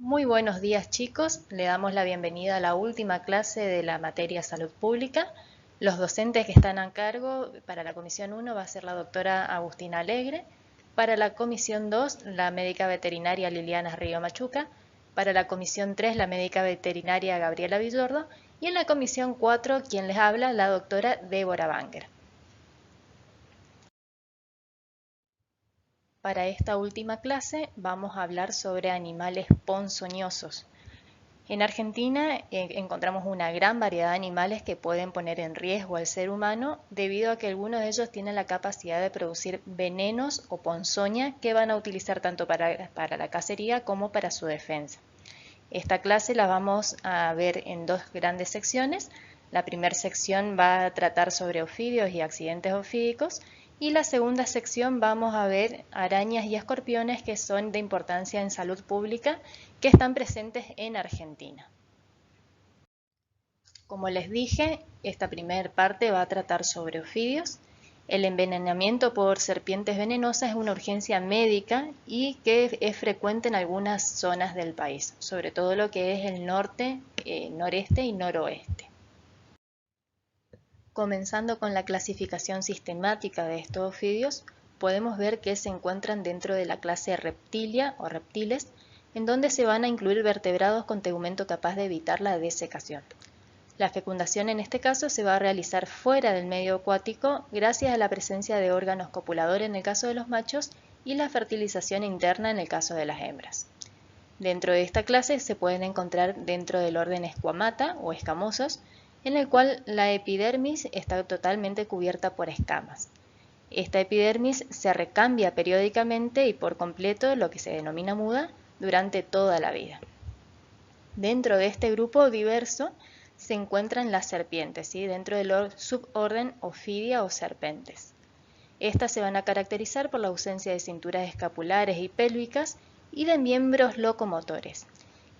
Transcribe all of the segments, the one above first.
Muy buenos días chicos, le damos la bienvenida a la última clase de la materia Salud Pública. Los docentes que están a cargo para la Comisión 1 va a ser la doctora Agustina Alegre, para la Comisión 2 la médica veterinaria Liliana Río Machuca, para la Comisión 3 la médica veterinaria Gabriela Villordo y en la Comisión 4 quien les habla la doctora Débora Banger. Para esta última clase vamos a hablar sobre animales ponzoñosos. En Argentina encontramos una gran variedad de animales que pueden poner en riesgo al ser humano debido a que algunos de ellos tienen la capacidad de producir venenos o ponzoña que van a utilizar tanto para la cacería como para su defensa. Esta clase la vamos a ver en dos grandes secciones. La primera sección va a tratar sobre ofidios y accidentes ofídicos y la segunda sección vamos a ver arañas y escorpiones que son de importancia en salud pública que están presentes en Argentina. Como les dije, esta primera parte va a tratar sobre ofidios. El envenenamiento por serpientes venenosas es una urgencia médica y que es frecuente en algunas zonas del país, sobre todo lo que es el norte, noreste y noroeste. Comenzando con la clasificación sistemática de estos ofidios, podemos ver que se encuentran dentro de la clase Reptilia o reptiles, en donde se van a incluir vertebrados con tegumento capaz de evitar la desecación. La fecundación en este caso se va a realizar fuera del medio acuático gracias a la presencia de órganos copuladores en el caso de los machos y la fertilización interna en el caso de las hembras. Dentro de esta clase se pueden encontrar dentro del orden Squamata o escamosos, en el cual la epidermis está totalmente cubierta por escamas. Esta epidermis se recambia periódicamente y por completo, lo que se denomina muda, durante toda la vida. Dentro de este grupo diverso se encuentran las serpientes, ¿sí? Dentro del suborden Ophidia o serpentes. Estas se van a caracterizar por la ausencia de cinturas escapulares y pélvicas y de miembros locomotores.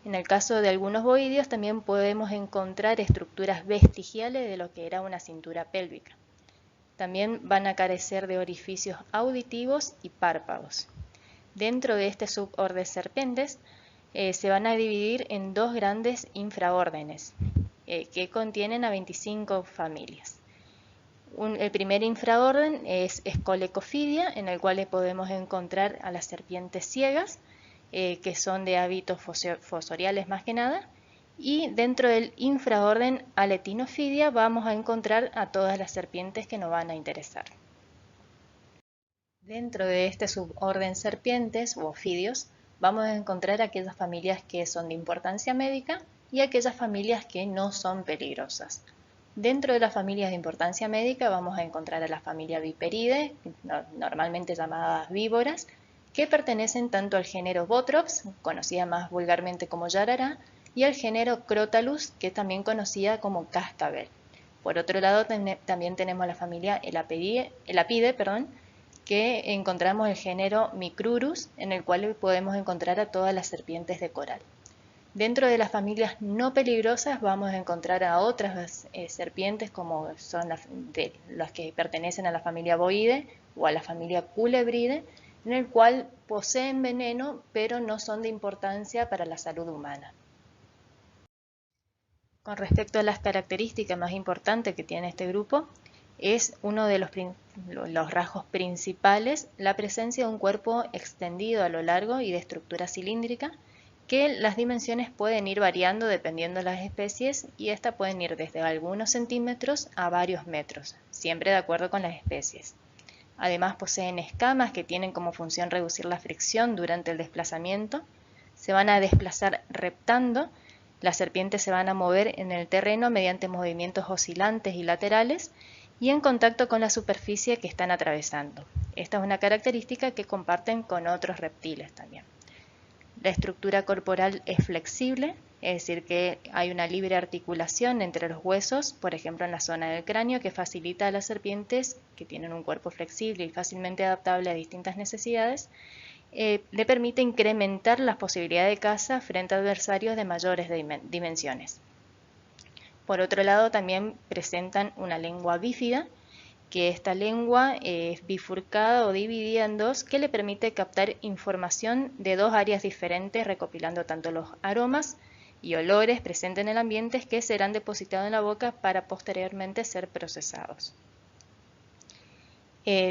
En el caso de algunos boidios también podemos encontrar estructuras vestigiales de lo que era una cintura pélvica. También van a carecer de orificios auditivos y párpados. Dentro de este suborden serpentes se van a dividir en dos grandes infraórdenes que contienen a 25 familias. El primer infraorden es Scolecophidia, en el cual podemos encontrar a las serpientes ciegas, que son de hábitos fosoriales más que nada, y dentro del infraorden Aletinofidia vamos a encontrar a todas las serpientes que nos van a interesar. Dentro de este suborden serpientes u ofidios vamos a encontrar aquellas familias que son de importancia médica y aquellas familias que no son peligrosas. Dentro de las familias de importancia médica vamos a encontrar a la familia Viperidae, normalmente llamadas víboras, que pertenecen tanto al género Botrops, conocida más vulgarmente como yarará, y al género Crotalus, que es también conocida como cascabel. Por otro lado, también tenemos la familia Elapide, que encontramos el género Micrurus, en el cual podemos encontrar a todas las serpientes de coral. Dentro de las familias no peligrosas vamos a encontrar a otras serpientes como son las que pertenecen a la familia Boide o a la familia Culebride, en el cual poseen veneno pero no son de importancia para la salud humana. Con respecto a las características más importantes que tiene este grupo, es uno de los rasgos principales la presencia de un cuerpo extendido a lo largo y de estructura cilíndrica, que las dimensiones pueden ir variando dependiendo de las especies y estas pueden ir desde algunos centímetros a varios metros, siempre de acuerdo con las especies. Además poseen escamas que tienen como función reducir la fricción durante el desplazamiento, se van a desplazar reptando, las serpientes se van a mover en el terreno mediante movimientos oscilantes y laterales y en contacto con la superficie que están atravesando. Esta es una característica que comparten con otros reptiles también. La estructura corporal es flexible, es decir que hay una libre articulación entre los huesos, por ejemplo en la zona del cráneo, que facilita a las serpientes, que tienen un cuerpo flexible y fácilmente adaptable a distintas necesidades, le permite incrementar las posibilidades de caza frente a adversarios de mayores dimensiones. Por otro lado, también presentan una lengua bífida que esta lengua es bifurcada o dividida en dos, que le permite captar información de dos áreas diferentes, recopilando tanto los aromas y olores presentes en el ambiente que serán depositados en la boca para posteriormente ser procesados.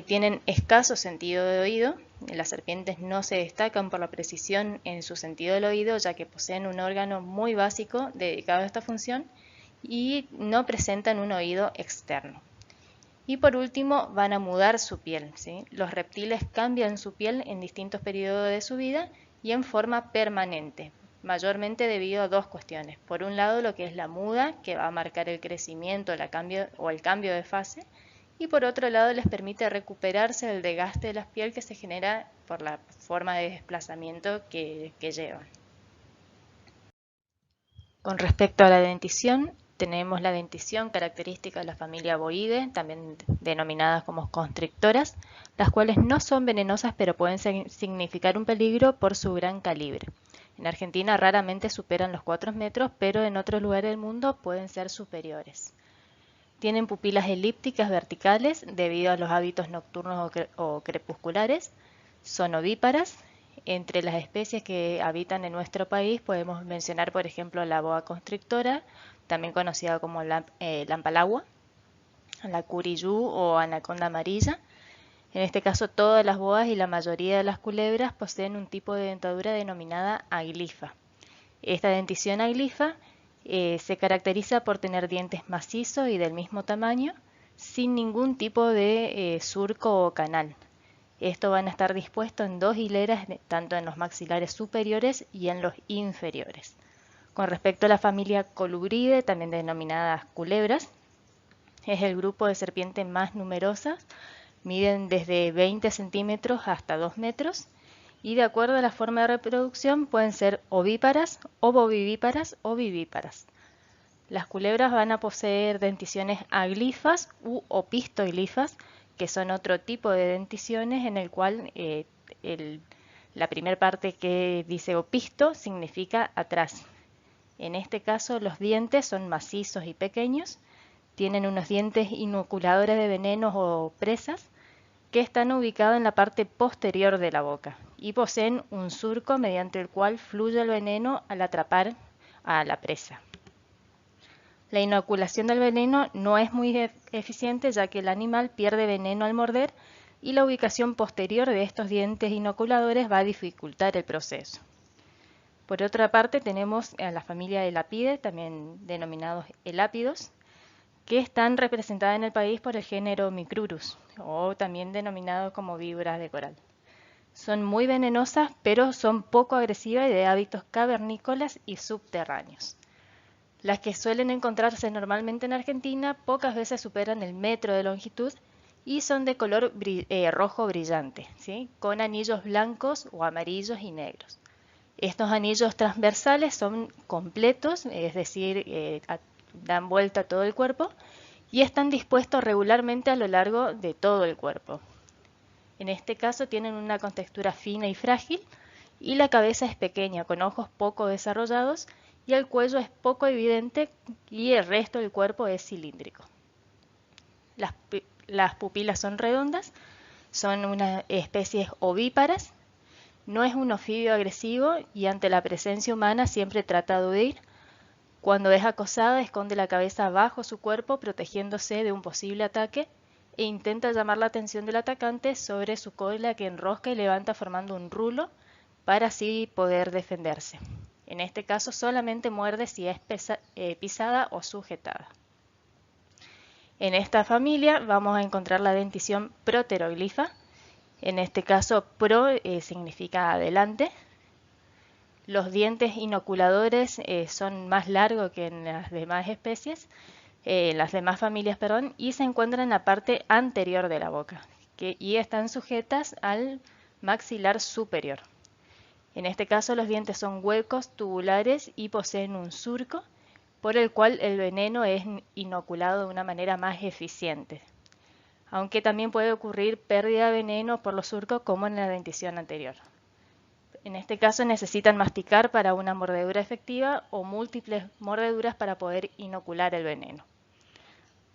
Tienen escaso sentido de oído. Las serpientes no se destacan por la precisión en su sentido del oído, ya que poseen un órgano muy básico dedicado a esta función y no presentan un oído externo. Y por último, van a mudar su piel, ¿sí? Los reptiles cambian su piel en distintos periodos de su vida y en forma permanente, mayormente debido a dos cuestiones. Por un lado, lo que es la muda, que va a marcar el crecimiento o el cambio de fase, y por otro lado les permite recuperarse del desgaste de la piel que se genera por la forma de desplazamiento que llevan. Con respecto a la dentición, tenemos la dentición característica de la familia Boidae, también denominadas como constrictoras, las cuales no son venenosas pero pueden significar un peligro por su gran calibre. En Argentina raramente superan los 4 metros, pero en otros lugares del mundo pueden ser superiores. Tienen pupilas elípticas verticales debido a los hábitos nocturnos o crepusculares. Son ovíparas. Entre las especies que habitan en nuestro país podemos mencionar, por ejemplo, la boa constrictora, también conocida como lampalagua, la curiyú o anaconda amarilla. En este caso, todas las boas y la mayoría de las culebras poseen un tipo de dentadura denominada aglifa. Esta dentición aglifa se caracteriza por tener dientes macizos y del mismo tamaño, sin ningún tipo de surco o canal. Estos van a estar dispuestos en dos hileras, tanto en los maxilares superiores y en los inferiores. Con respecto a la familia Colubridae, también denominadas culebras, es el grupo de serpientes más numerosas, miden desde 20 centímetros hasta 2 metros, y de acuerdo a la forma de reproducción pueden ser ovíparas, ovovivíparas o vivíparas. Las culebras van a poseer denticiones aglifas u opistoglifas, que son otro tipo de denticiones en el cual la primera parte que dice opisto significa atrás. En este caso los dientes son macizos y pequeños, tienen unos dientes inoculadores de venenos o presas, que están ubicados en la parte posterior de la boca y poseen un surco mediante el cual fluye el veneno al atrapar a la presa. La inoculación del veneno no es muy eficiente, ya que el animal pierde veneno al morder y la ubicación posterior de estos dientes inoculadores va a dificultar el proceso. Por otra parte, tenemos a la familia Elapidae, también denominados elápidos, que están representadas en el país por el género Micrurus, o también denominado como víboras de coral. Son muy venenosas, pero son poco agresivas y de hábitos cavernícolas y subterráneos. Las que suelen encontrarse normalmente en Argentina pocas veces superan el metro de longitud y son de color rojo brillante, ¿sí? Con anillos blancos o amarillos y negros. Estos anillos transversales son completos, es decir, dan vuelta a todo el cuerpo y están dispuestos regularmente a lo largo de todo el cuerpo. En este caso tienen una contextura fina y frágil y la cabeza es pequeña, con ojos poco desarrollados y el cuello es poco evidente y el resto del cuerpo es cilíndrico. Las pupilas son redondas, son unas especies ovíparas, no es un ofidio agresivo y ante la presencia humana siempre trata de huir. Cuando es acosada, esconde la cabeza bajo su cuerpo protegiéndose de un posible ataque e intenta llamar la atención del atacante sobre su cola, que enrosca y levanta formando un rulo para así poder defenderse. En este caso solamente muerde si es pisada o sujetada. En esta familia vamos a encontrar la dentición proteroglifa. En este caso pro significa adelante. Los dientes inoculadores son más largos que en las demás especies, las demás familias, perdón, y se encuentran en la parte anterior de la boca y están sujetas al maxilar superior. En este caso los dientes son huecos, tubulares y poseen un surco por el cual el veneno es inoculado de una manera más eficiente, aunque también puede ocurrir pérdida de veneno por los surcos como en la dentición anterior. En este caso necesitan masticar para una mordedura efectiva o múltiples mordeduras para poder inocular el veneno.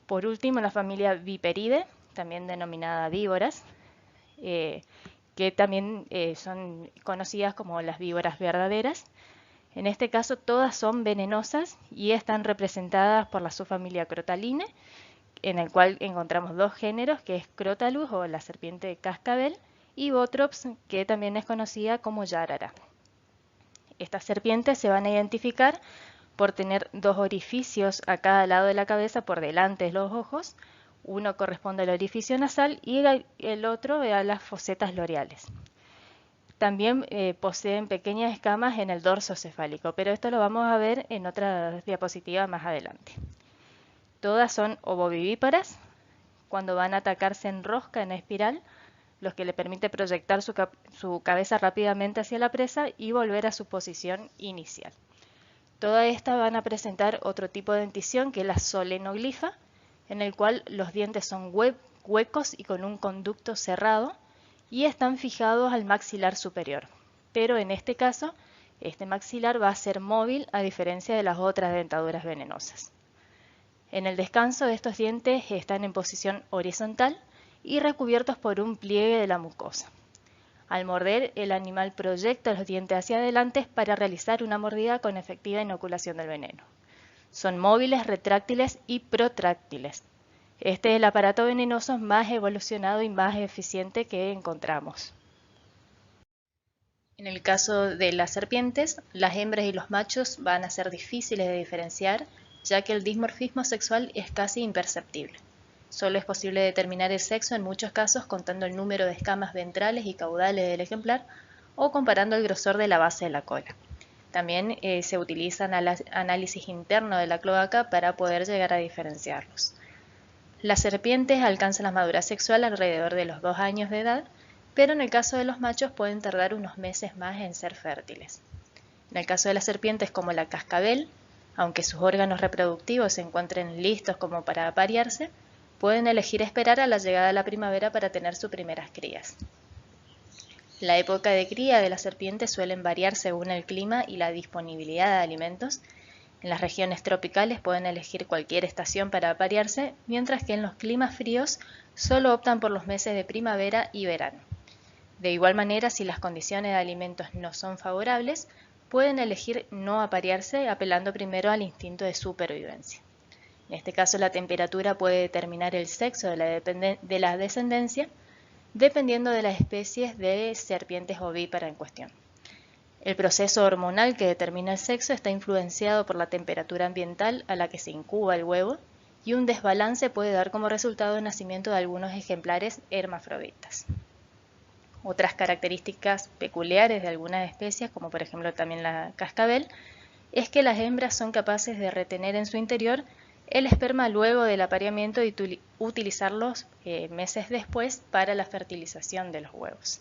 Por último, la familia Viperidae, también denominadas víboras, que también son conocidas como las víboras verdaderas. En este caso todas son venenosas y están representadas por la subfamilia Crotalinae, en el cual encontramos dos géneros, que es Crotalus o la serpiente de cascabel, y Botrops, que también es conocida como Yarara. Estas serpientes se van a identificar por tener dos orificios a cada lado de la cabeza por delante de los ojos. Uno corresponde al orificio nasal y el otro a las fosetas loreales. También poseen pequeñas escamas en el dorso cefálico, pero esto lo vamos a ver en otra diapositiva más adelante. Todas son ovovivíparas. Cuando van a atacarse en rosca, en espiral, lo que le permite proyectar su cabeza rápidamente hacia la presa y volver a su posición inicial. Todas estas van a presentar otro tipo de dentición, que es la solenoglifa, en el cual los dientes son huecos y con un conducto cerrado y están fijados al maxilar superior. Pero en este caso, este maxilar va a ser móvil a diferencia de las otras dentaduras venenosas. En el descanso, estos dientes están en posición horizontal y recubiertos por un pliegue de la mucosa. Al morder, el animal proyecta los dientes hacia adelante para realizar una mordida con efectiva inoculación del veneno. Son móviles, retráctiles y protráctiles. Este es el aparato venenoso más evolucionado y más eficiente que encontramos. En el caso de las serpientes, las hembras y los machos van a ser difíciles de diferenciar, ya que el dimorfismo sexual es casi imperceptible. Solo es posible determinar el sexo en muchos casos contando el número de escamas ventrales y caudales del ejemplar o comparando el grosor de la base de la cola. También se utilizan análisis interno de la cloaca para poder llegar a diferenciarlos. Las serpientes alcanzan la madurez sexual alrededor de los 2 años de edad, pero en el caso de los machos pueden tardar unos meses más en ser fértiles. En el caso de las serpientes como la cascabel, aunque sus órganos reproductivos se encuentren listos como para aparearse, pueden elegir esperar a la llegada de la primavera para tener sus primeras crías. La época de cría de las serpientes suelen variar según el clima y la disponibilidad de alimentos. En las regiones tropicales pueden elegir cualquier estación para aparearse, mientras que en los climas fríos solo optan por los meses de primavera y verano. De igual manera, si las condiciones de alimentos no son favorables, pueden elegir no aparearse apelando primero al instinto de supervivencia. En este caso, la temperatura puede determinar el sexo de la descendencia, dependiendo de las especies de serpientes ovíparas en cuestión. El proceso hormonal que determina el sexo está influenciado por la temperatura ambiental a la que se incuba el huevo, y un desbalance puede dar como resultado el nacimiento de algunos ejemplares hermafroditas. Otras características peculiares de algunas especies, como por ejemplo también la cascabel, es que las hembras son capaces de retener en su interior el esperma luego del apareamiento y utilizarlos meses después para la fertilización de los huevos.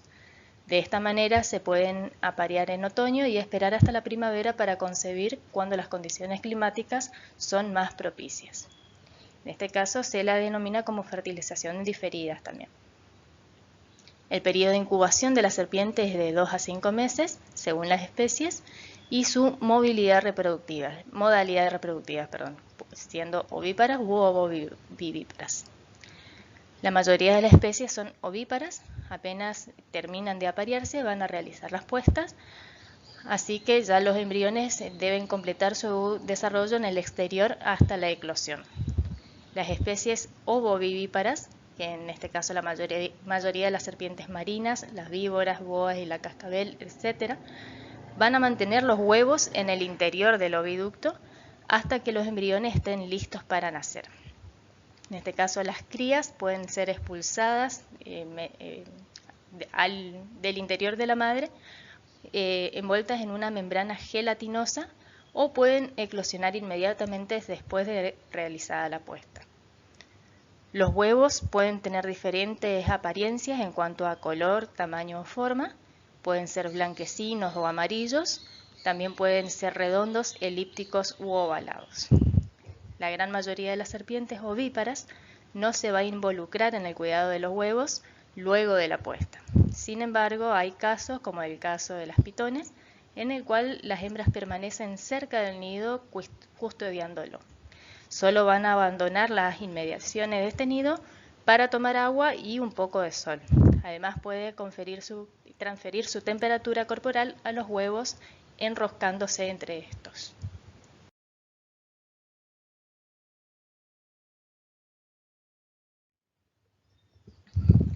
De esta manera se pueden aparear en otoño y esperar hasta la primavera para concebir cuando las condiciones climáticas son más propicias. En este caso se la denomina como fertilización diferida también. El periodo de incubación de la serpiente es de 2 a 5 meses, según las especies, y su modalidad reproductiva, siendo ovíparas u ovovivíparas. La mayoría de las especies son ovíparas, apenas terminan de aparearse van a realizar las puestas, así que ya los embriones deben completar su desarrollo en el exterior hasta la eclosión. Las especies ovovivíparas, que en este caso la mayoría de las serpientes marinas, las víboras, boas y la cascabel, etc., van a mantener los huevos en el interior del oviducto hasta que los embriones estén listos para nacer. En este caso, las crías pueden ser expulsadas del interior de la madre, envueltas en una membrana gelatinosa, o pueden eclosionar inmediatamente después de realizada la puesta. Los huevos pueden tener diferentes apariencias en cuanto a color, tamaño o forma. Pueden ser blanquecinos o amarillos. También pueden ser redondos, elípticos u ovalados. La gran mayoría de las serpientes ovíparas no se va a involucrar en el cuidado de los huevos luego de la puesta. Sin embargo, hay casos, como el caso de las pitones, en el cual las hembras permanecen cerca del nido custodiándolo. Solo van a abandonar las inmediaciones de este nido para tomar agua y un poco de sol. Además puede transferir su temperatura corporal a los huevos enroscándose entre estos.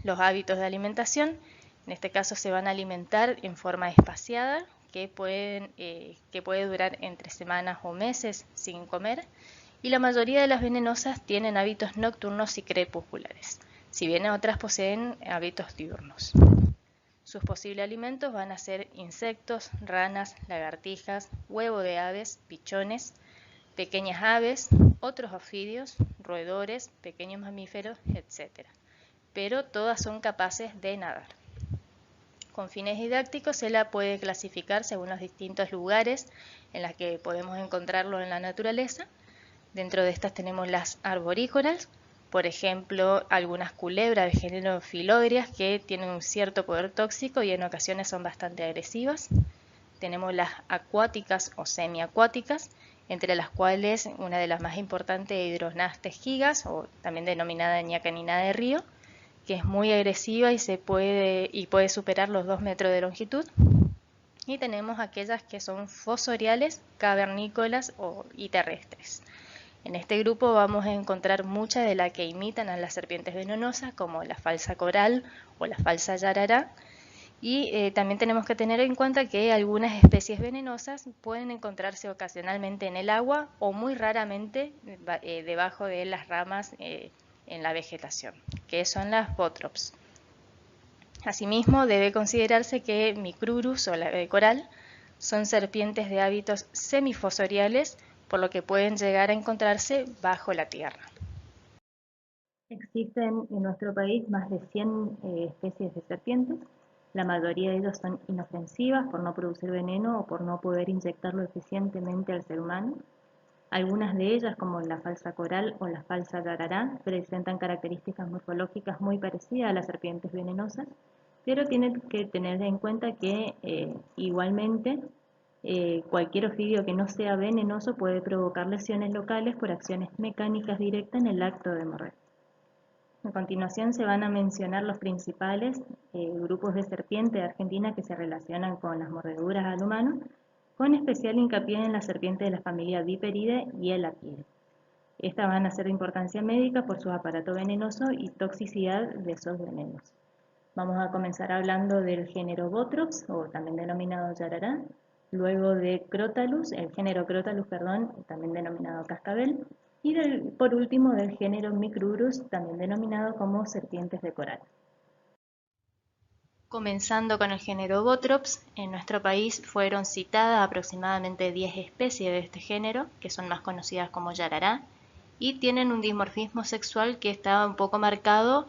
Los hábitos de alimentación, en este caso se van a alimentar en forma espaciada, que puede durar entre semanas o meses sin comer, y la mayoría de las venenosas tienen hábitos nocturnos y crepusculares, si bien otras poseen hábitos diurnos. Sus posibles alimentos van a ser insectos, ranas, lagartijas, huevo de aves, pichones, pequeñas aves, otros ofidios, roedores, pequeños mamíferos, etc. Pero todas son capaces de nadar. Con fines didácticos se la puede clasificar según los distintos lugares en los que podemos encontrarlo en la naturaleza. Dentro de estas tenemos las arborícolas, por ejemplo, algunas culebras del género Filodrias que tienen un cierto poder tóxico y en ocasiones son bastante agresivas. Tenemos las acuáticas o semiacuáticas, entre las cuales una de las más importantes es Hydrostastes gigas, o también denominada ñacanina de río, que es muy agresiva y puede superar los 2 metros de longitud. Y tenemos aquellas que son fosoriales, cavernícolas y terrestres. En este grupo vamos a encontrar muchas de las que imitan a las serpientes venenosas, como la falsa coral o la falsa yarará. Y también tenemos que tener en cuenta que algunas especies venenosas pueden encontrarse ocasionalmente en el agua o muy raramente debajo de las ramas en la vegetación, que son las botrops. Asimismo, debe considerarse que Micrurus o la ave de coral son serpientes de hábitos semifosoriales, por lo que pueden llegar a encontrarse bajo la tierra. Existen en nuestro país más de 100 especies de serpientes. La mayoría de ellas son inofensivas por no producir veneno o por no poder inyectarlo eficientemente al ser humano. Algunas de ellas, como la falsa coral o la falsa yarará, presentan características morfológicas muy parecidas a las serpientes venenosas, pero tienen que tener en cuenta que igualmente cualquier ofidio que no sea venenoso puede provocar lesiones locales por acciones mecánicas directas en el acto de morder. A continuación se van a mencionar los principales grupos de serpientes de Argentina que se relacionan con las mordeduras al humano, con especial hincapié en las serpientes de la familia Viperidae y el Apidae. Estas van a ser de importancia médica por su aparato venenoso y toxicidad de esos venenos. Vamos a comenzar hablando del género Botrops, o también denominado yarará, luego de Crotalus, el género Crotalus, también denominado cascabel, y por último del género Micrurus, también denominado como serpientes de coral. Comenzando con el género Botrops, en nuestro país fueron citadas aproximadamente 10 especies de este género, que son más conocidas como yarará, y tienen un dimorfismo sexual que está un poco marcado,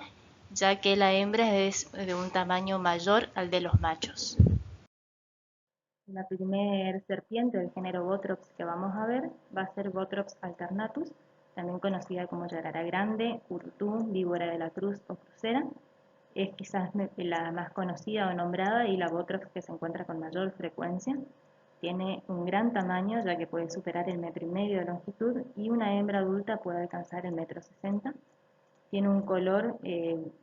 ya que la hembra es de un tamaño mayor al de los machos. La primera serpiente del género Botrops que vamos a ver va a ser Botrops alternatus, también conocida como yarará grande, urutú, víbora de la cruz o crucera. Es quizás la más conocida o nombrada y la Botrops que se encuentra con mayor frecuencia. Tiene un gran tamaño, ya que puede superar el 1,5 metros de longitud, y una hembra adulta puede alcanzar el 1,60 metros. Tiene un color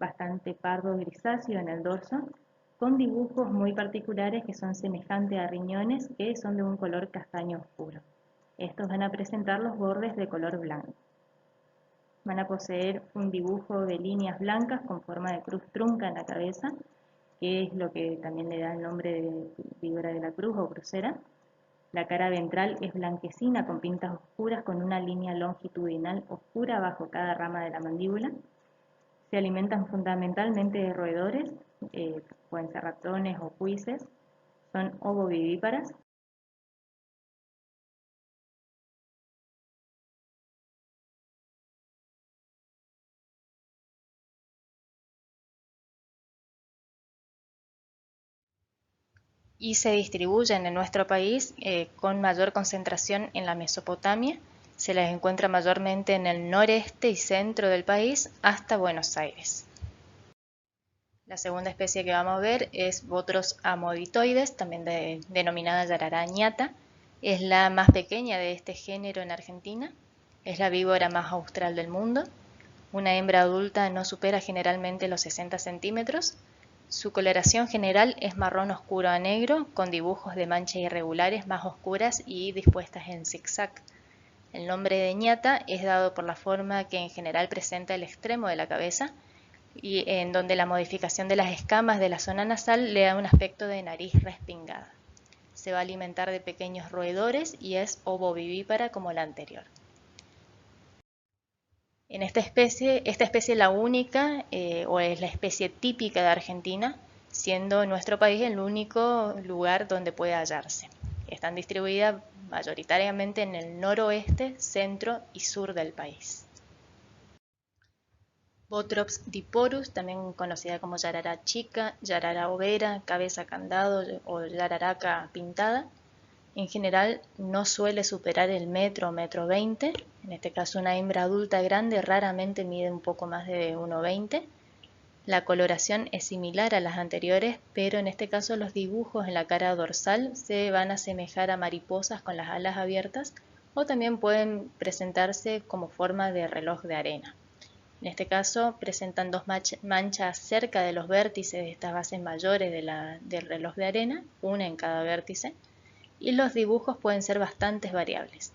bastante pardo grisáceo en el dorso, con dibujos muy particulares que son semejantes a riñones, que son de un color castaño oscuro. Estos van a presentar los bordes de color blanco. Van a poseer un dibujo de líneas blancas con forma de cruz trunca en la cabeza, que es lo que también le da el nombre de víbora de la cruz o crucera. La cara ventral es blanquecina con pintas oscuras con una línea longitudinal oscura bajo cada rama de la mandíbula. Se alimentan fundamentalmente de roedores, pueden ser ratones o cuises, son ovovivíparas. Y se distribuyen en nuestro país con mayor concentración en la Mesopotamia. Se las encuentra mayormente en el noreste y centro del país hasta Buenos Aires. La segunda especie que vamos a ver es Botros amoditoides, también denominada yarará ñata. Es la más pequeña de este género en Argentina. Es la víbora más austral del mundo. Una hembra adulta no supera generalmente los 60 centímetros. Su coloración general es marrón oscuro a negro, con dibujos de manchas irregulares más oscuras y dispuestas en zigzag. El nombre de ñata es dado por la forma que en general presenta el extremo de la cabeza, y en donde la modificación de las escamas de la zona nasal le da un aspecto de nariz respingada. Se va a alimentar de pequeños roedores y es ovovivípara como la anterior. En esta especie es la única o es la especie típica de Argentina, siendo nuestro país el único lugar donde puede hallarse. Están distribuidas mayoritariamente en el noroeste, centro y sur del país. Botrops diporus, también conocida como yarará chica, yarará overa, cabeza candado o yararaca pintada. En general no suele superar el metro o metro 20. En este caso una hembra adulta grande raramente mide un poco más de 1,20. La coloración es similar a las anteriores, pero en este caso los dibujos en la cara dorsal se van a asemejar a mariposas con las alas abiertas o también pueden presentarse como forma de reloj de arena. En este caso presentan dos manchas cerca de los vértices de estas bases mayores del reloj de arena, una en cada vértice, y los dibujos pueden ser bastante variables.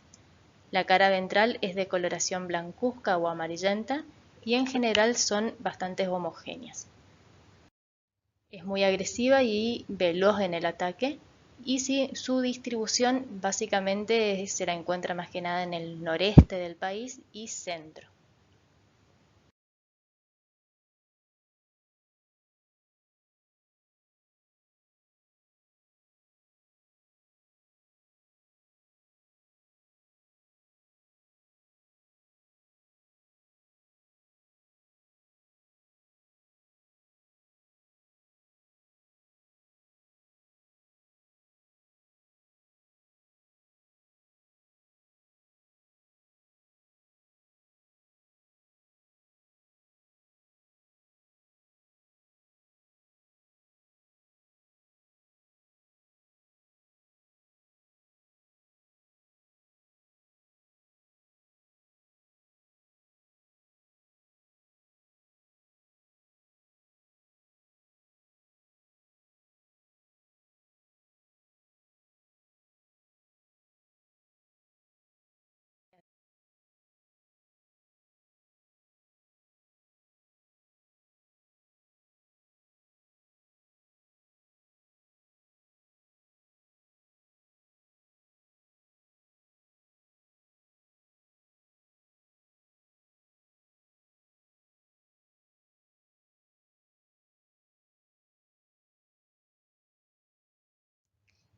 La cara ventral es de coloración blancuzca o amarillenta y en general son bastante homogéneas. Es muy agresiva y veloz en el ataque, y su distribución básicamente se la encuentra más que nada en el noreste del país y centro.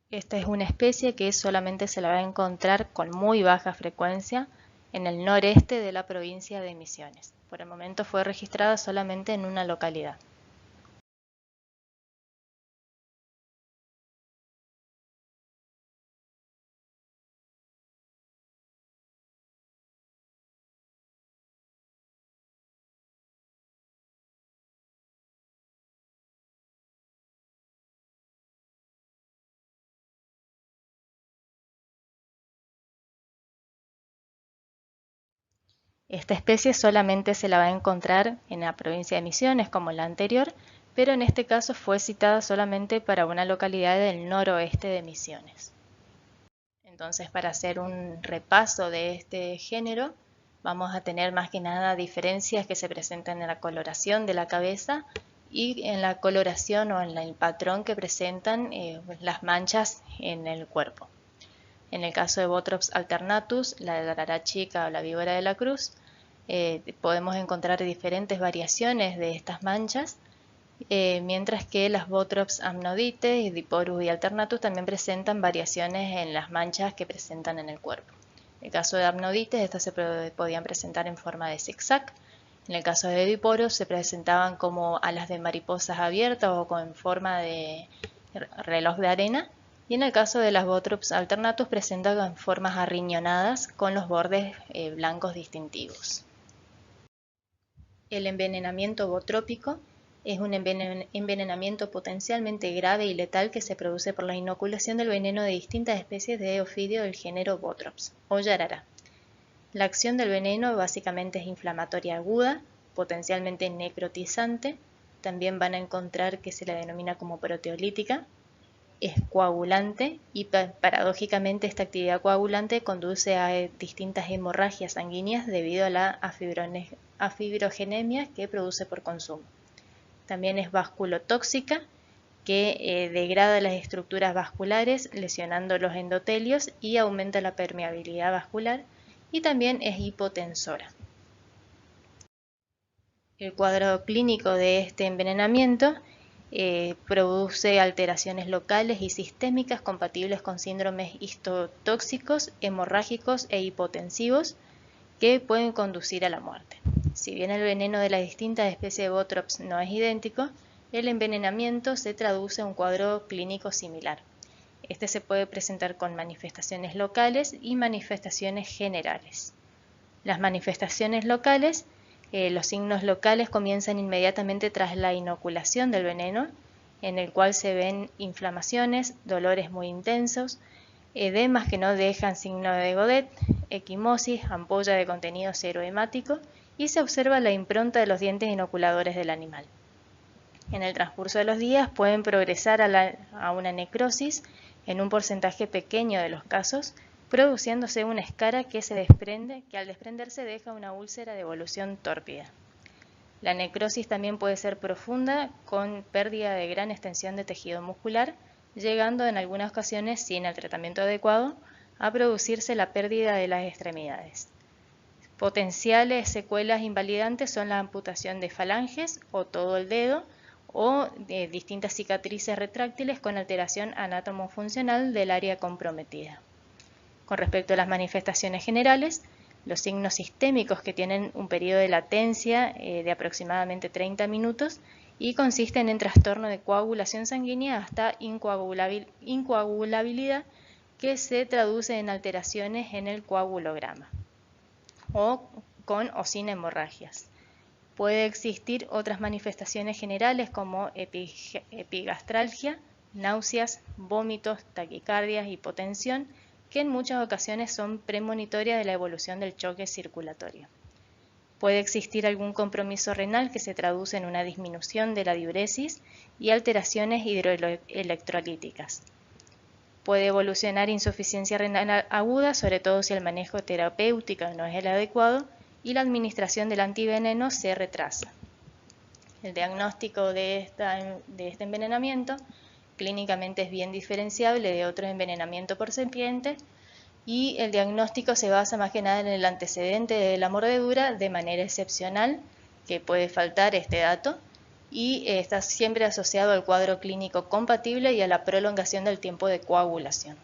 Esta es una especie que solamente se la va a encontrar con muy baja frecuencia en el noreste de la provincia de Misiones. Por el momento fue registrada solamente en una localidad. Esta especie solamente se la va a encontrar en la provincia de Misiones como la anterior, pero en este caso fue citada solamente para una localidad del noroeste de Misiones. Entonces, para hacer un repaso de este género, vamos a tener más que nada diferencias que se presentan en la coloración de la cabeza y en la coloración o en el patrón que presentan las manchas en el cuerpo. En el caso de Botrops alternatus, la yarará chica o la víbora de la cruz, podemos encontrar diferentes variaciones de estas manchas, mientras que las Botrops amnodites, diporus y alternatus también presentan variaciones en las manchas que presentan en el cuerpo. En el caso de amnodites, estas se podían presentar en forma de zigzag. En el caso de diporus se presentaban como alas de mariposas abiertas o con forma de reloj de arena. Y en el caso de las Botrops alternatus presentan formas arriñonadas con los bordes blancos distintivos. El envenenamiento botrópico es un envenenamiento potencialmente grave y letal que se produce por la inoculación del veneno de distintas especies de ofidio del género Botrops o yarará. La acción del veneno básicamente es inflamatoria aguda, potencialmente necrotizante. También van a encontrar que se la denomina como proteolítica. Es coagulante y paradójicamente esta actividad coagulante conduce a distintas hemorragias sanguíneas debido a la afibrogenemia que produce por consumo. También es vasculotóxica, que degrada las estructuras vasculares lesionando los endotelios y aumenta la permeabilidad vascular, y también es hipotensora. El cuadro clínico de este envenenamiento produce alteraciones locales y sistémicas compatibles con síndromes histotóxicos, hemorrágicos e hipotensivos que pueden conducir a la muerte. Si bien el veneno de las distintas especies de Botrops no es idéntico, el envenenamiento se traduce en un cuadro clínico similar. Este se puede presentar con manifestaciones locales y manifestaciones generales. Las manifestaciones locales, los signos locales comienzan inmediatamente tras la inoculación del veneno, en el cual se ven inflamaciones, dolores muy intensos, edemas que no dejan signo de Godet, equimosis, ampolla de contenido serohemático, y se observa la impronta de los dientes inoculadores del animal. En el transcurso de los días pueden progresar a una necrosis en un porcentaje pequeño de los casos, produciéndose una escara que al desprenderse deja una úlcera de evolución tórpida. La necrosis también puede ser profunda, con pérdida de gran extensión de tejido muscular, llegando en algunas ocasiones, sin el tratamiento adecuado, a producirse la pérdida de las extremidades. Potenciales secuelas invalidantes son la amputación de falanges o todo el dedo, o de distintas cicatrices retráctiles con alteración anátomo-funcional del área comprometida. Con respecto a las manifestaciones generales, los signos sistémicos, que tienen un periodo de latencia de aproximadamente 30 minutos y consisten en trastorno de coagulación sanguínea hasta incoagulabilidad, que se traduce en alteraciones en el coagulograma o con o sin hemorragias. Puede existir otras manifestaciones generales como epigastralgia, náuseas, vómitos, taquicardias, hipotensión, que en muchas ocasiones son premonitorias de la evolución del choque circulatorio. Puede existir algún compromiso renal que se traduce en una disminución de la diuresis y alteraciones hidroelectrolíticas. Puede evolucionar insuficiencia renal aguda, sobre todo si el manejo terapéutico no es el adecuado y la administración del antiveneno se retrasa. El diagnóstico de este envenenamiento clínicamente es bien diferenciable de otros envenenamientos por serpientes, y el diagnóstico se basa más que nada en el antecedente de la mordedura de manera excepcional, que puede faltar este dato, y está siempre asociado al cuadro clínico compatible y a la prolongación del tiempo de coagulación.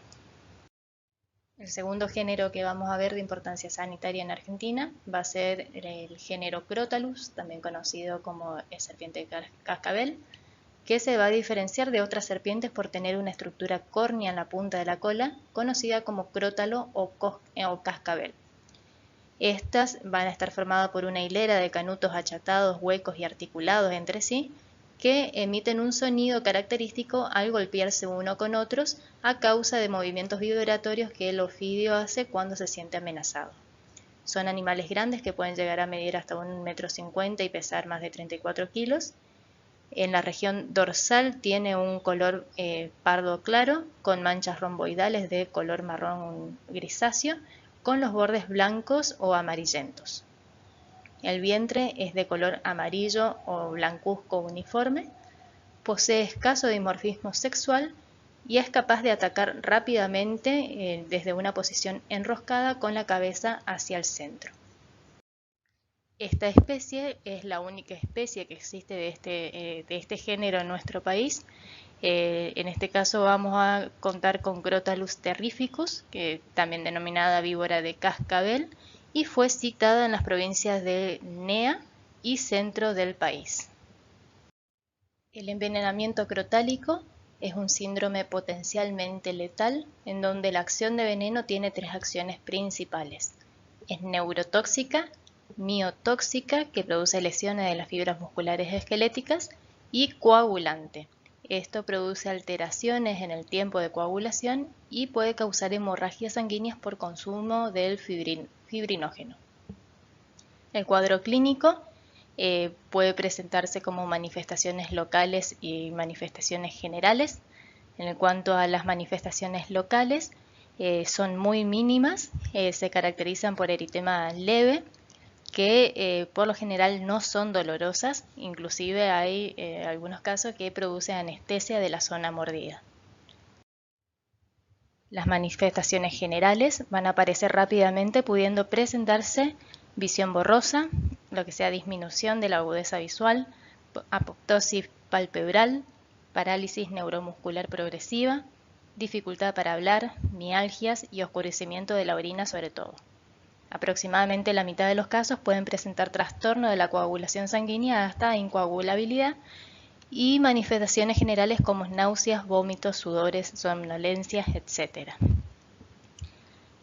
El segundo género que vamos a ver de importancia sanitaria en Argentina va a ser el género Crotalus, también conocido como serpiente de cascabel, que se va a diferenciar de otras serpientes por tener una estructura córnea en la punta de la cola, conocida como crótalo o cascabel. Estas van a estar formadas por una hilera de canutos achatados, huecos y articulados entre sí, que emiten un sonido característico al golpearse uno con otros a causa de movimientos vibratorios que el ofidio hace cuando se siente amenazado. Son animales grandes que pueden llegar a medir hasta 1,50 m y pesar más de 34 kilos. En la región dorsal tiene un color pardo claro, con manchas romboidales de color marrón grisáceo, con los bordes blancos o amarillentos. El vientre es de color amarillo o blancuzco uniforme, posee escaso dimorfismo sexual y es capaz de atacar rápidamente desde una posición enroscada con la cabeza hacia el centro. Esta especie es la única especie que existe de este género en nuestro país. En este caso vamos a contar con Crotalus terrificus, que también denominada víbora de cascabel, y fue citada en las provincias de NEA y centro del país. El envenenamiento crotálico es un síndrome potencialmente letal en donde la acción de veneno tiene tres acciones principales. Es neurotóxica, miotóxica, que produce lesiones de las fibras musculares esqueléticas, y coagulante. Esto produce alteraciones en el tiempo de coagulación y puede causar hemorragias sanguíneas por consumo del fibrinógeno. El cuadro clínico puede presentarse como manifestaciones locales y manifestaciones generales. En cuanto a las manifestaciones locales, son muy mínimas, se caracterizan por eritema leve, que por lo general no son dolorosas, inclusive hay algunos casos que producen anestesia de la zona mordida. Las manifestaciones generales van a aparecer rápidamente, pudiendo presentarse visión borrosa, lo que sea disminución de la agudeza visual, apoptosis palpebral, parálisis neuromuscular progresiva, dificultad para hablar, mialgias y oscurecimiento de la orina sobre todo. Aproximadamente la mitad de los casos pueden presentar trastorno de la coagulación sanguínea hasta incoagulabilidad y manifestaciones generales como náuseas, vómitos, sudores, somnolencias, etc.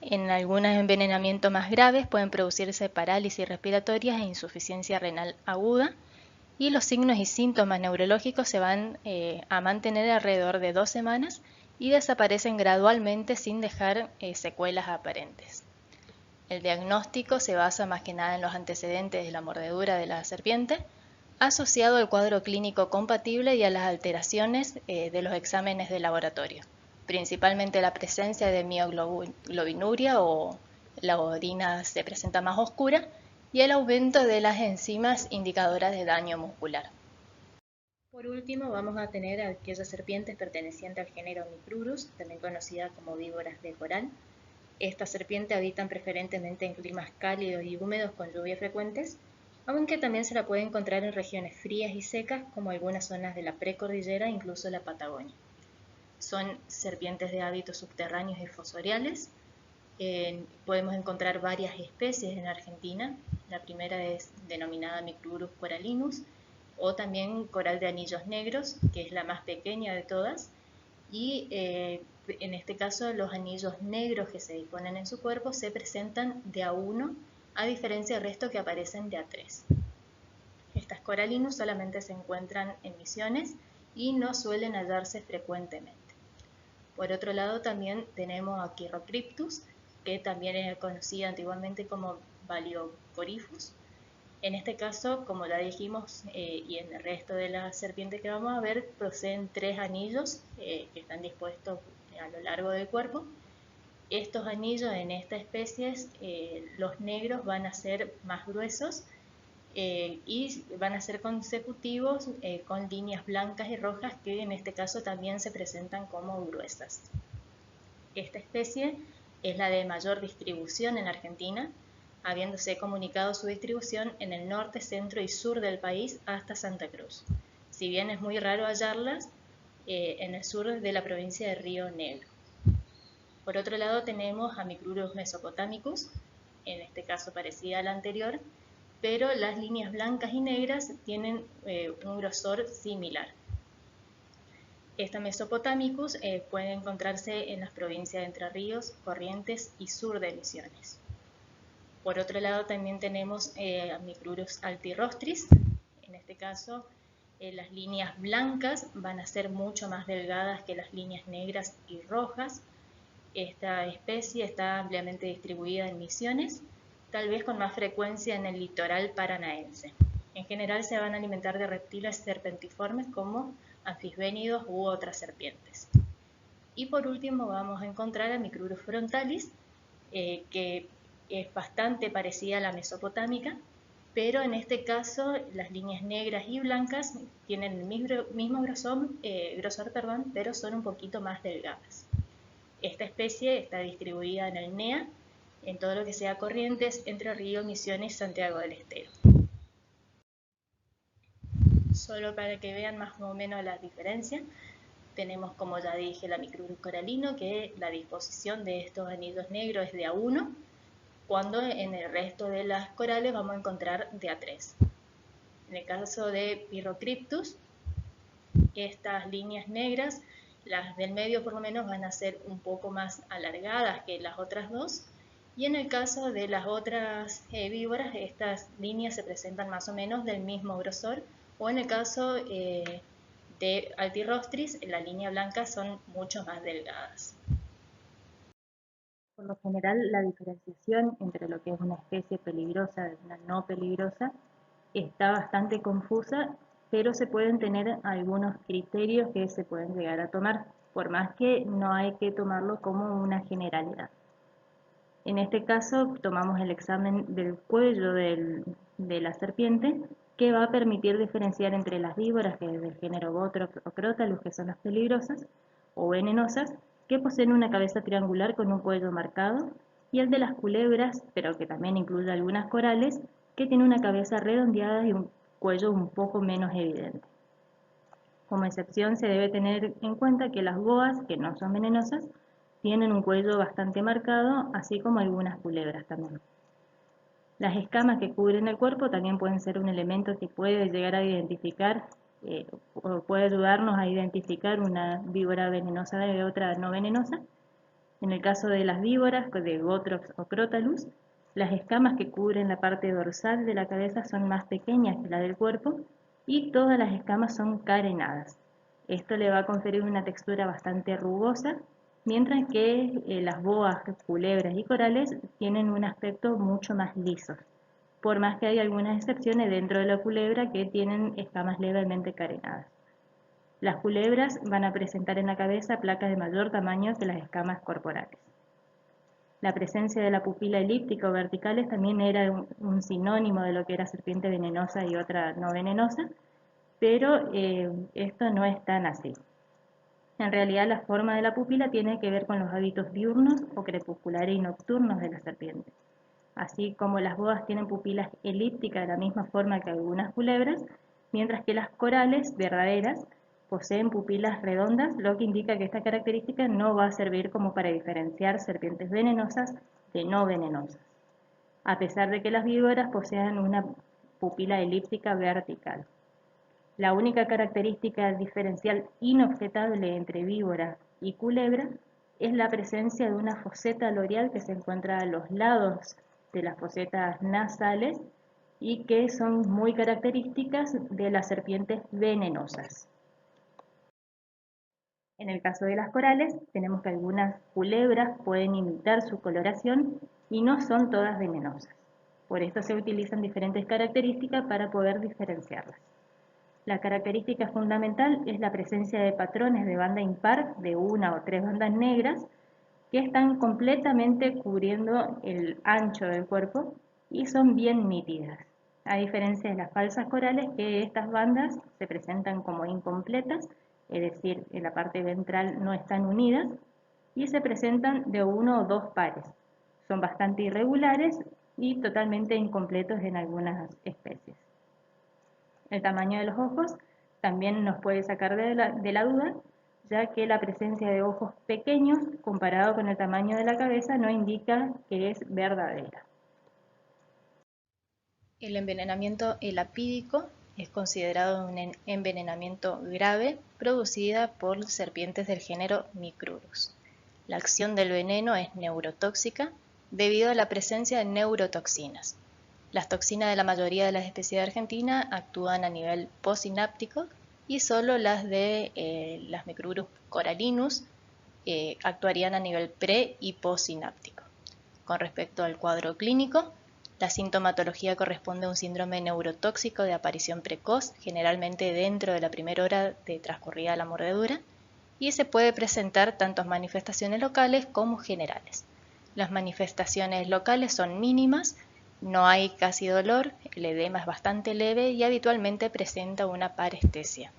En algunos envenenamientos más graves pueden producirse parálisis respiratorias e insuficiencia renal aguda, y los signos y síntomas neurológicos se van a mantener alrededor de 2 semanas y desaparecen gradualmente sin dejar secuelas aparentes. El diagnóstico se basa más que nada en los antecedentes de la mordedura de la serpiente, asociado al cuadro clínico compatible y a las alteraciones de los exámenes de laboratorio, principalmente la presencia de mioglobinuria o la orina se presenta más oscura y el aumento de las enzimas indicadoras de daño muscular. Por último, vamos a tener aquellas serpientes pertenecientes al género Micrurus, también conocida como víboras de coral. Estas serpientes habitan preferentemente en climas cálidos y húmedos con lluvias frecuentes, aunque también se la puede encontrar en regiones frías y secas como algunas zonas de la precordillera e incluso la Patagonia. Son serpientes de hábitos subterráneos y fosoriales. Podemos encontrar varias especies en Argentina. La primera es denominada Micrurus coralinus o también coral de anillos negros, que es la más pequeña de todas, y en este caso los anillos negros que se disponen en su cuerpo se presentan de a 1, a diferencia del resto que aparecen de a 3. Estas coralinos solamente se encuentran en Misiones y no suelen hallarse frecuentemente. Por otro lado también tenemos a Chirocryptus, que también era conocida antiguamente como Baliocoryphus. En este caso, como ya dijimos, y en el resto de las serpientes que vamos a ver, poseen 3 anillos que están dispuestos a lo largo del cuerpo. Estos anillos en esta especie, los negros van a ser más gruesos y van a ser consecutivos con líneas blancas y rojas que en este caso también se presentan como gruesas. Esta especie es la de mayor distribución en Argentina, habiéndose comunicado su distribución en el norte, centro y sur del país hasta Santa Cruz. Si bien es muy raro hallarlas en el sur de la provincia de Río Negro. Por otro lado tenemos a Micrurus mesopotamicus, en este caso parecida a la anterior, pero las líneas blancas y negras tienen un grosor similar. Esta Mesopotamicus puede encontrarse en las provincias de Entre Ríos, Corrientes y sur de Misiones. Por otro lado también tenemos a Micrurus altirostris. En este caso las líneas blancas van a ser mucho más delgadas que las líneas negras y rojas. Esta especie está ampliamente distribuida en Misiones, tal vez con más frecuencia en el litoral paranaense. En general se van a alimentar de reptiles serpentiformes como anfisbénidos u otras serpientes. Y por último vamos a encontrar a Micrurus frontalis, que es bastante parecida a la mesopotámica, pero en este caso las líneas negras y blancas tienen el mismo grosor, pero son un poquito más delgadas. Esta especie está distribuida en el NEA, en todo lo que sea Corrientes, Entre Ríos, Misiones, Santiago del Estero. Solo para que vean más o menos las diferencias, tenemos, como ya dije, la Micrurus coralino, que la disposición de estos anillos negros es de a 1, cuando en el resto de las corales vamos a encontrar de a 3. En el caso de Chirocryptus, estas líneas negras, las del medio por lo menos, van a ser un poco más alargadas que las otras dos, y en el caso de las otras víboras, estas líneas se presentan más o menos del mismo grosor, o en el caso de T. altirostris, la línea blanca, son mucho más delgadas. Por lo general, la diferenciación entre lo que es una especie peligrosa de una no peligrosa está bastante confusa, pero se pueden tener algunos criterios que se pueden llegar a tomar, por más que no hay que tomarlo como una generalidad. En este caso, tomamos el examen del cuello de la serpiente, que va a permitir diferenciar entre las víboras, que es del género Botrops o Crotalus, que son las peligrosas o venenosas, que poseen una cabeza triangular con un cuello marcado, y el de las culebras, pero que también incluye algunas corales, que tiene una cabeza redondeada y un cuello un poco menos evidente. Como excepción se debe tener en cuenta que las boas, que no son venenosas, tienen un cuello bastante marcado, así como algunas culebras también. Las escamas que cubren el cuerpo también pueden ser un elemento que puede llegar a identificar o puede ayudarnos a identificar una víbora venenosa de otra no venenosa. En el caso de las víboras, de Botrops o Crotalus, las escamas que cubren la parte dorsal de la cabeza son más pequeñas que la del cuerpo y todas las escamas son carenadas. Esto le va a conferir una textura bastante rugosa, mientras que las boas, culebras y corales tienen un aspecto mucho más liso, por más que hay algunas excepciones dentro de la culebra que tienen escamas levemente carenadas. Las culebras van a presentar en la cabeza placas de mayor tamaño que las escamas corporales. La presencia de la pupila elíptica o verticales también era un sinónimo de lo que era serpiente venenosa y otra no venenosa, pero esto no es tan así. En realidad, la forma de la pupila tiene que ver con los hábitos diurnos o crepusculares y nocturnos de la serpiente. Así como las boas tienen pupilas elípticas de la misma forma que algunas culebras, mientras que las corales verdaderas poseen pupilas redondas, lo que indica que esta característica no va a servir como para diferenciar serpientes venenosas de no venenosas, a pesar de que las víboras posean una pupila elíptica vertical. La única característica diferencial inobjetable entre víbora y culebra es la presencia de una foseta loreal que se encuentra a los lados de las fosetas nasales y que son muy características de las serpientes venenosas. En el caso de las corales, tenemos que algunas culebras pueden imitar su coloración y no son todas venenosas. Por esto se utilizan diferentes características para poder diferenciarlas. La característica fundamental es la presencia de patrones de banda impar de una o tres bandas negras que están completamente cubriendo el ancho del cuerpo y son bien nítidas, a diferencia de las falsas corales, que estas bandas se presentan como incompletas, es decir, en la parte ventral no están unidas y se presentan de uno o dos pares. Son bastante irregulares y totalmente incompletos en algunas especies. El tamaño de los ojos también nos puede sacar de la duda, ya que la presencia de ojos pequeños comparado con el tamaño de la cabeza no indica que es verdadera. El envenenamiento elapídico es considerado un envenenamiento grave producida por serpientes del género Micrurus. La acción del veneno es neurotóxica debido a la presencia de neurotoxinas. Las toxinas de la mayoría de las especies de Argentina actúan a nivel postsináptico y solo las de las Micrurus corallinus actuarían a nivel pre y postsináptico. Con respecto al cuadro clínico, la sintomatología corresponde a un síndrome neurotóxico de aparición precoz, generalmente dentro de la primera hora de transcurrida la mordedura, y se puede presentar tanto manifestaciones locales como generales. Las manifestaciones locales son mínimas, no hay casi dolor, el edema es bastante leve y habitualmente presenta una parestesia.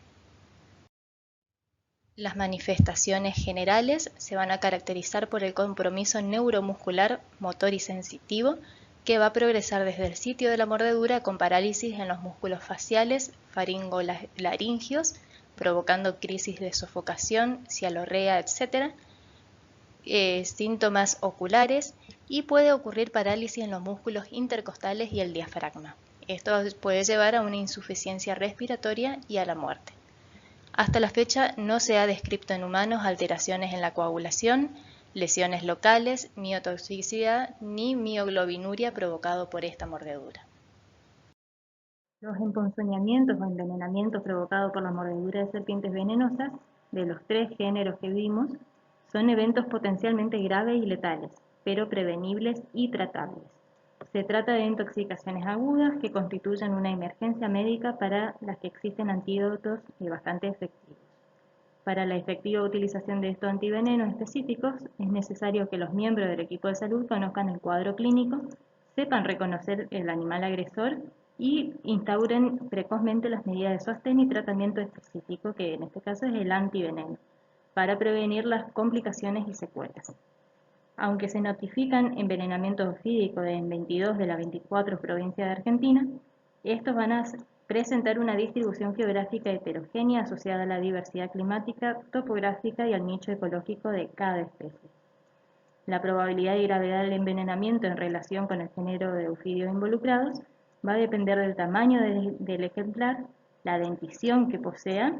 Las manifestaciones generales se van a caracterizar por el compromiso neuromuscular, motor y sensitivo, que va a progresar desde el sitio de la mordedura con parálisis en los músculos faciales, faringolaringios, provocando crisis de sofocación, cialorrea, etc., síntomas oculares, y puede ocurrir parálisis en los músculos intercostales y el diafragma. Esto puede llevar a una insuficiencia respiratoria y a la muerte. Hasta la fecha no se ha descrito en humanos alteraciones en la coagulación, lesiones locales, miotoxicidad ni mioglobinuria provocado por esta mordedura. Los emponzoñamientos o envenenamientos provocados por la mordedura de serpientes venenosas, de los 3 géneros que vimos, son eventos potencialmente graves y letales, pero prevenibles y tratables. Se trata de intoxicaciones agudas que constituyen una emergencia médica para las que existen antídotos bastante efectivos. Para la efectiva utilización de estos antivenenos específicos, es necesario que los miembros del equipo de salud conozcan el cuadro clínico, sepan reconocer el animal agresor y instauren precozmente las medidas de sostén y tratamiento específico, que en este caso es el antiveneno, para prevenir las complicaciones y secuelas. Aunque se notifican envenenamientos ofídicos en 22 de las 24 provincias de Argentina, estos van a presentar una distribución geográfica heterogénea asociada a la diversidad climática, topográfica y al nicho ecológico de cada especie. La probabilidad y gravedad del envenenamiento en relación con el género de ofidios involucrados va a depender del tamaño del ejemplar, la dentición que posea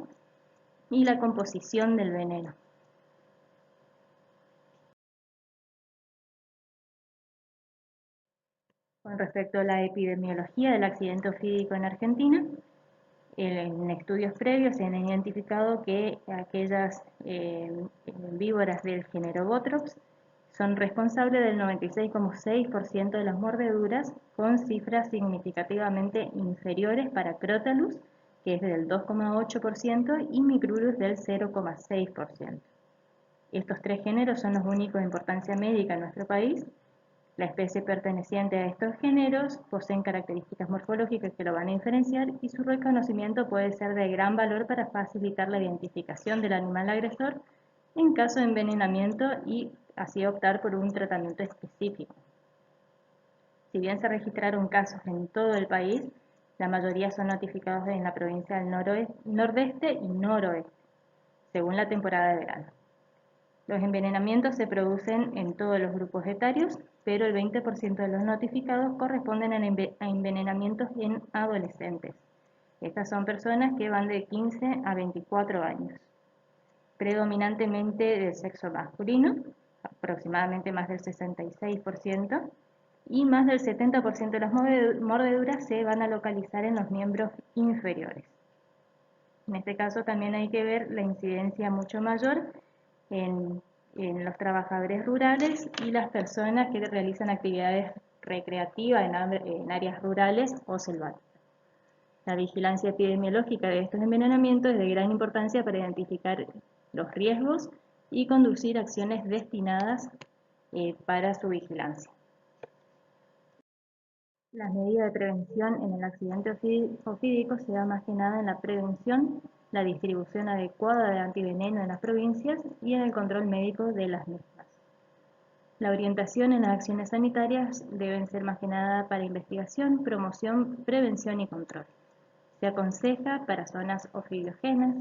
y la composición del veneno. Con respecto a la epidemiología del accidente ofídico en Argentina, en estudios previos se han identificado que aquellas víboras del género Botrops son responsables del 96,6% de las mordeduras, con cifras significativamente inferiores para Crotalus, que es del 2,8%, y Micrurus del 0,6%. Estos 3 géneros son los únicos de importancia médica en nuestro país. La especie perteneciente a estos géneros poseen características morfológicas que lo van a diferenciar y su reconocimiento puede ser de gran valor para facilitar la identificación del animal agresor en caso de envenenamiento y así optar por un tratamiento específico. Si bien se registraron casos en todo el país, la mayoría son notificados en la provincia del nordeste y noroeste, según la temporada de verano. Los envenenamientos se producen en todos los grupos etarios, pero el 20% de los notificados corresponden a envenenamientos en adolescentes. Estas son personas que van de 15 a 24 años, predominantemente del sexo masculino, aproximadamente más del 66%, y más del 70% de las mordeduras se van a localizar en los miembros inferiores. En este caso también hay que ver la incidencia mucho mayor en los trabajadores rurales y las personas que realizan actividades recreativas en áreas rurales o selváticas. La vigilancia epidemiológica de estos envenenamientos es de gran importancia para identificar los riesgos y conducir acciones destinadas para su vigilancia. Las medidas de prevención en el accidente ofídico se da más que nada en la prevención, la distribución adecuada de antiveneno en las provincias y en el control médico de las mismas. La orientación en las acciones sanitarias deben ser más que nada para investigación, promoción, prevención y control. Se aconseja para zonas ofidiógenas,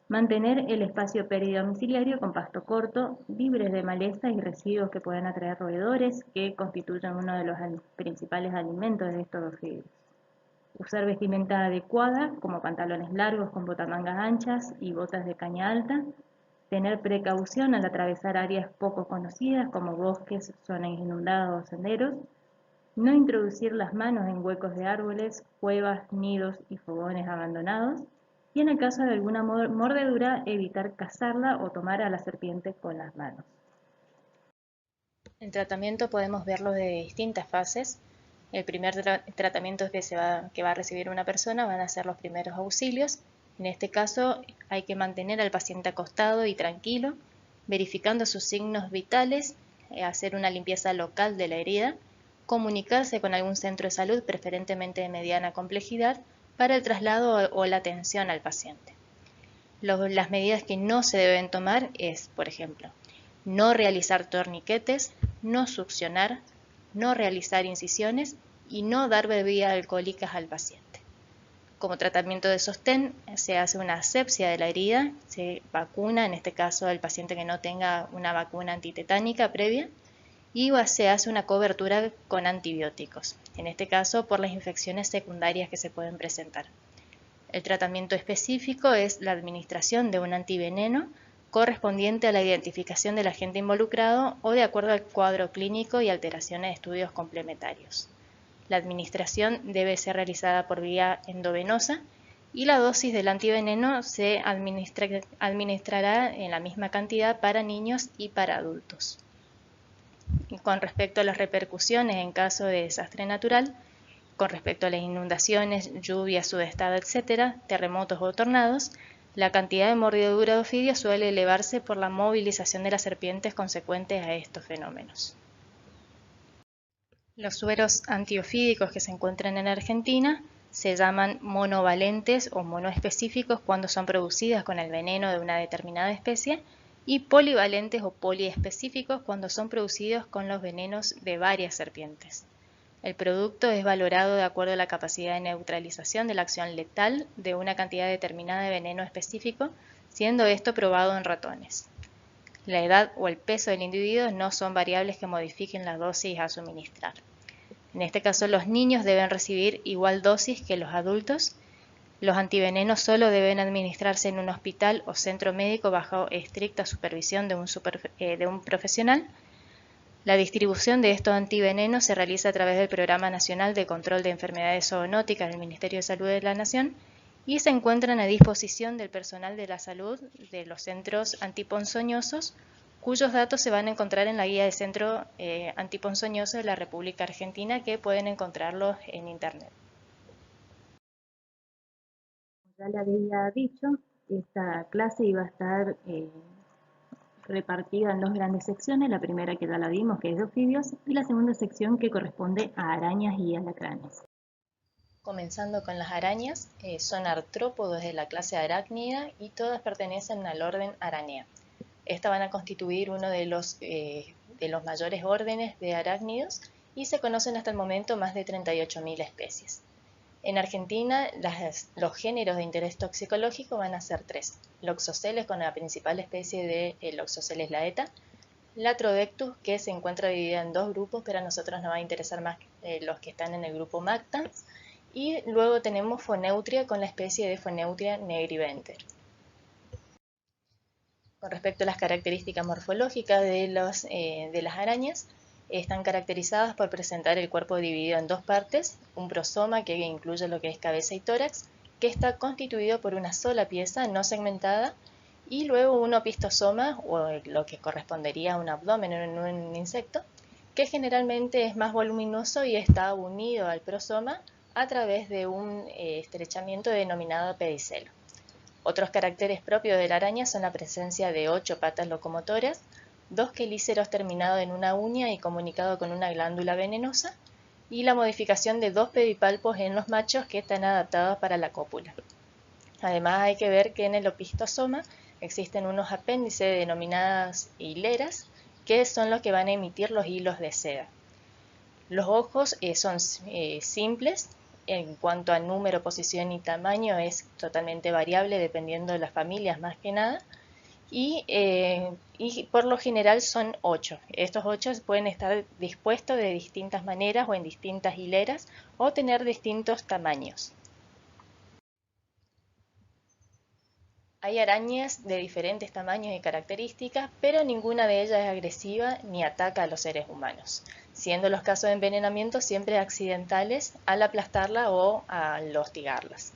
mantener el espacio peridomiciliario con pasto corto, libres de malezas y residuos que puedan atraer roedores, que constituyen uno de los principales alimentos de estos ofidios. Usar vestimenta adecuada, como pantalones largos con botamangas anchas y botas de caña alta. Tener precaución al atravesar áreas poco conocidas, como bosques, zonas inundadas o senderos. No introducir las manos en huecos de árboles, cuevas, nidos y fogones abandonados. Y en el caso de alguna mordedura, evitar cazarla o tomar a la serpiente con las manos. El tratamiento podemos verlo de distintas fases. El primer tratamiento que va a recibir una persona van a ser los primeros auxilios. En este caso hay que mantener al paciente acostado y tranquilo, verificando sus signos vitales, hacer una limpieza local de la herida, comunicarse con algún centro de salud, preferentemente de mediana complejidad, para el traslado o la atención al paciente. Las medidas que no se deben tomar es, por ejemplo, no realizar torniquetes, no succionar, no realizar incisiones y no dar bebidas alcohólicas al paciente. Como tratamiento de sostén se hace una asepsia de la herida, se vacuna, en este caso el paciente que no tenga una vacuna antitetánica previa, y se hace una cobertura con antibióticos, en este caso por las infecciones secundarias que se pueden presentar. El tratamiento específico es la administración de un antiveneno correspondiente a la identificación del agente involucrado o de acuerdo al cuadro clínico y alteraciones de estudios complementarios. La administración debe ser realizada por vía endovenosa y la dosis del antiveneno se administrará en la misma cantidad para niños y para adultos. Y con respecto a las repercusiones en caso de desastre natural, con respecto a las inundaciones, lluvias, sudestada, etc., terremotos o tornados, la cantidad de mordedura de ofidio suele elevarse por la movilización de las serpientes consecuentes a estos fenómenos. Los sueros antiofídicos que se encuentran en Argentina se llaman monovalentes o monoespecíficos cuando son producidas con el veneno de una determinada especie y polivalentes o poliespecíficos cuando son producidos con los venenos de varias serpientes. El producto es valorado de acuerdo a la capacidad de neutralización de la acción letal de una cantidad determinada de veneno específico, siendo esto probado en ratones. La edad o el peso del individuo no son variables que modifiquen la dosis a suministrar. En este caso, los niños deben recibir igual dosis que los adultos. Los antivenenos solo deben administrarse en un hospital o centro médico bajo estricta supervisión de un profesional. La distribución de estos antivenenos se realiza a través del Programa Nacional de Control de Enfermedades Zoonóticas del Ministerio de Salud de la Nación y se encuentran a disposición del personal de la salud de los centros antiponzoñosos, cuyos datos se van a encontrar en la guía de centro antiponzoñoso de la República Argentina, que pueden encontrarlos en internet. Ya le había dicho, esta clase iba a estar repartida en dos grandes secciones, la primera que ya la vimos, que es de ofidios, y la segunda sección que corresponde a arañas y alacranes. Comenzando con las arañas, son artrópodos de la clase arácnida y todas pertenecen al orden Aranea. Estas van a constituir uno de los mayores órdenes de arácnidos y se conocen hasta el momento más de 38.000 especies. En Argentina, los géneros de interés toxicológico van a ser 3. Loxoceles, con la principal especie de Loxoceles laeta. Latrodectus, que se encuentra dividida en 2 grupos, pero a nosotros nos va a interesar más los que están en el grupo Mactans. Y luego tenemos Phoneutria con la especie de Phoneutria negriventer. Con respecto a las características morfológicas de las arañas, están caracterizadas por presentar el cuerpo dividido en 2 partes, un prosoma que incluye lo que es cabeza y tórax, que está constituido por una sola pieza no segmentada, y luego un opistosoma, o lo que correspondería a un abdomen en un insecto, que generalmente es más voluminoso y está unido al prosoma a través de un estrechamiento denominado pedicelo. Otros caracteres propios de la araña son la presencia de 8 patas locomotoras, 2 quelíceros terminados en una uña y comunicado con una glándula venenosa, y la modificación de 2 pedipalpos en los machos que están adaptados para la cópula. Además, hay que ver que en el opistosoma existen unos apéndices denominadas hileras, que son los que van a emitir los hilos de seda. Los ojos son simples. En cuanto a número, posición y tamaño es totalmente variable dependiendo de las familias más que nada. Y por lo general son 8. Estos 8 pueden estar dispuestos de distintas maneras o en distintas hileras o tener distintos tamaños. Hay arañas de diferentes tamaños y características, pero ninguna de ellas es agresiva ni ataca a los seres humanos, siendo los casos de envenenamiento siempre accidentales al aplastarla o al hostigarlas.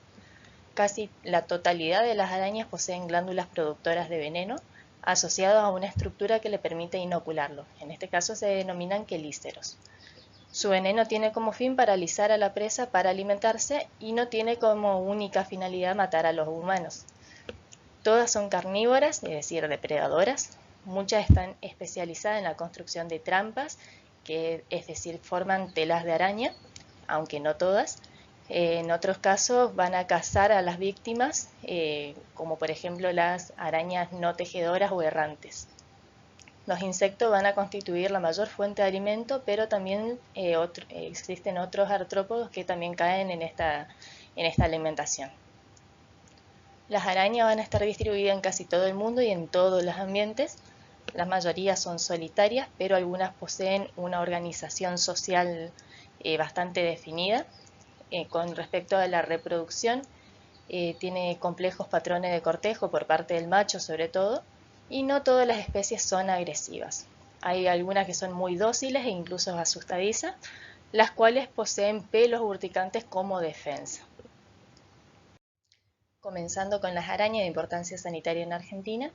Casi la totalidad de las arañas poseen glándulas productoras de veneno asociadas a una estructura que le permite inocularlo. En este caso se denominan quelíceros. Su veneno tiene como fin paralizar a la presa para alimentarse y no tiene como única finalidad matar a los humanos. Todas son carnívoras, es decir, depredadoras. Muchas están especializadas en la construcción de trampas, es decir, forman telas de araña, aunque no todas. En otros casos van a cazar a las víctimas, como por ejemplo las arañas no tejedoras o errantes. Los insectos van a constituir la mayor fuente de alimento, pero también existen otros artrópodos que también caen en esta alimentación. Las arañas van a estar distribuidas en casi todo el mundo y en todos los ambientes. La mayoría son solitarias, pero algunas poseen una organización social bastante definida. Con respecto a la reproducción, tiene complejos patrones de cortejo por parte del macho sobre todo, y no todas las especies son agresivas. Hay algunas que son muy dóciles e incluso asustadizas, las cuales poseen pelos urticantes como defensa. Comenzando con las arañas de importancia sanitaria en Argentina,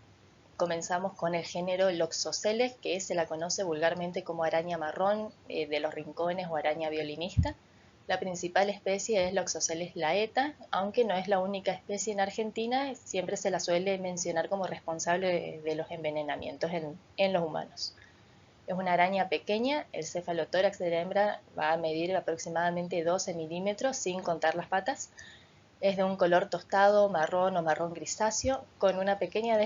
comenzamos con el género Loxosceles, que se la conoce vulgarmente como araña marrón de los rincones o araña violinista. La principal especie es Loxosceles laeta, aunque no es la única especie en Argentina, siempre se la suele mencionar como responsable de los envenenamientos en los humanos. Es una araña pequeña, el cefalotórax de la hembra va a medir aproximadamente 12 milímetros sin contar las patas. Es de un color tostado, marrón o marrón grisáceo, con una pequeña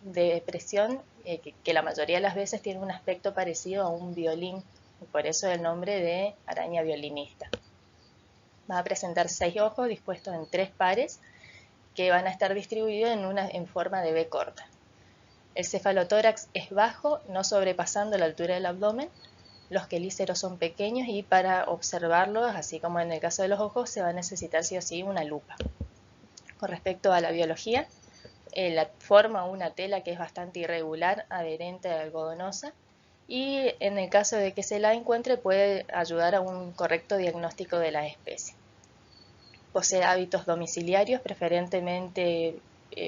depresión que la mayoría de las veces tiene un aspecto parecido a un violín, por eso el nombre de araña violinista. Va a presentar 6 ojos dispuestos en 3 pares que van a estar distribuidos en forma de V corta. El cefalotórax es bajo, no sobrepasando la altura del abdomen. Los quelíceros son pequeños y para observarlos, así como en el caso de los ojos, se va a necesitar sí o sí una lupa. Con respecto a la biología, forma una tela que es bastante irregular, adherente a algodonosa, y en el caso de que se la encuentre puede ayudar a un correcto diagnóstico de la especie. Posee hábitos domiciliarios, preferentemente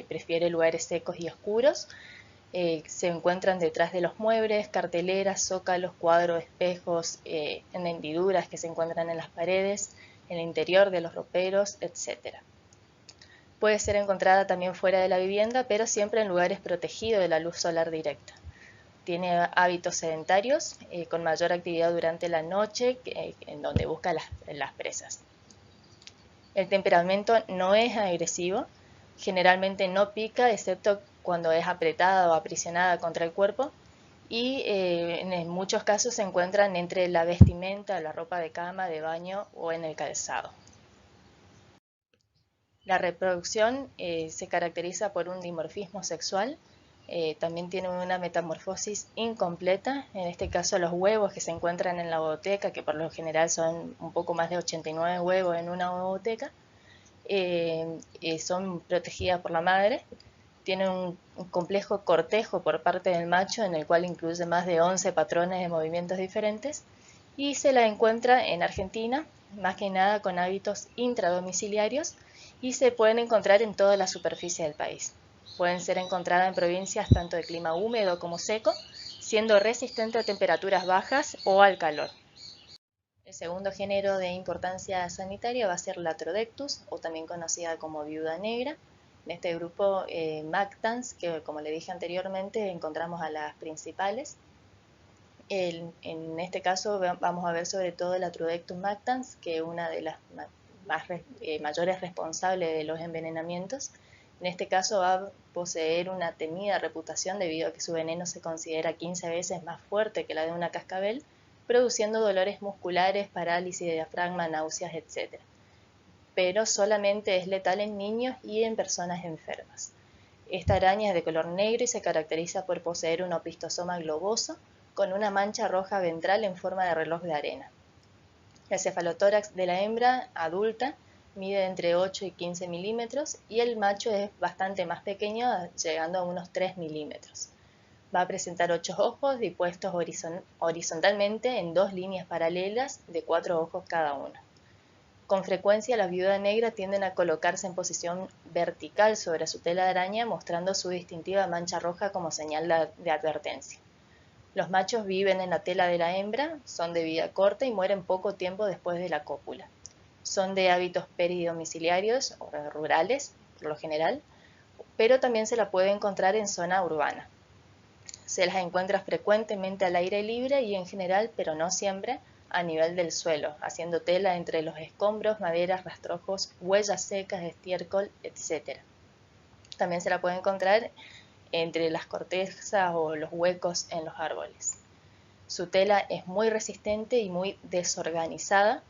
prefiere lugares secos y oscuros. Se encuentran detrás de los muebles, carteleras, zócalos, cuadros, espejos, en hendiduras que se encuentran en las paredes, en el interior de los roperos, etc. Puede ser encontrada también fuera de la vivienda, pero siempre en lugares protegidos de la luz solar directa. Tiene hábitos sedentarios, con mayor actividad durante la noche, en donde busca las presas. El temperamento no es agresivo, generalmente no pica, excepto cuando es apretada o aprisionada contra el cuerpo, y en muchos casos se encuentran entre la vestimenta, la ropa de cama, de baño o en el calzado. La reproducción se caracteriza por un dimorfismo sexual, también tiene una metamorfosis incompleta, en este caso los huevos que se encuentran en la ovoteca, que por lo general son un poco más de 89 huevos en una ovoteca, son protegidas por la madre. Tienen un complejo cortejo por parte del macho, en el cual incluye más de 11 patrones de movimientos diferentes, y se la encuentra en Argentina, más que nada con hábitos intradomiciliarios, y se pueden encontrar en toda la superficie del país. Pueden ser encontradas en provincias tanto de clima húmedo como seco, siendo resistente a temperaturas bajas o al calor. El segundo género de importancia sanitaria va a ser Latrodectus, o también conocida como viuda negra. En este grupo Mactans, que como le dije anteriormente, encontramos a las principales. En este caso vamos a ver sobre todo Latrodectus mactans, que es una de las mayores responsables de los envenenamientos. En este caso va a poseer una temida reputación debido a que su veneno se considera 15 veces más fuerte que la de una cascabel, produciendo dolores musculares, parálisis de diafragma, náuseas, etc. Pero solamente es letal en niños y en personas enfermas. Esta araña es de color negro y se caracteriza por poseer un opistosoma globoso con una mancha roja ventral en forma de reloj de arena. El cefalotórax de la hembra adulta mide entre 8 y 15 milímetros y el macho es bastante más pequeño, llegando a unos 3 milímetros. Va a presentar 8 ojos dispuestos horizontalmente en 2 líneas paralelas de 4 ojos cada una. Con frecuencia las viudas negras tienden a colocarse en posición vertical sobre su tela de araña, mostrando su distintiva mancha roja como señal de advertencia. Los machos viven en la tela de la hembra, son de vida corta y mueren poco tiempo después de la cópula. Son de hábitos peridomiciliarios o rurales, por lo general, pero también se la puede encontrar en zona urbana. Se las encuentra frecuentemente al aire libre y en general, pero no siempre, a nivel del suelo, haciendo tela entre los escombros, maderas, rastrojos, huellas secas, estiércol, etc. También se la puede encontrar entre las cortezas o los huecos en los árboles. Su tela es muy resistente y muy desorganizada,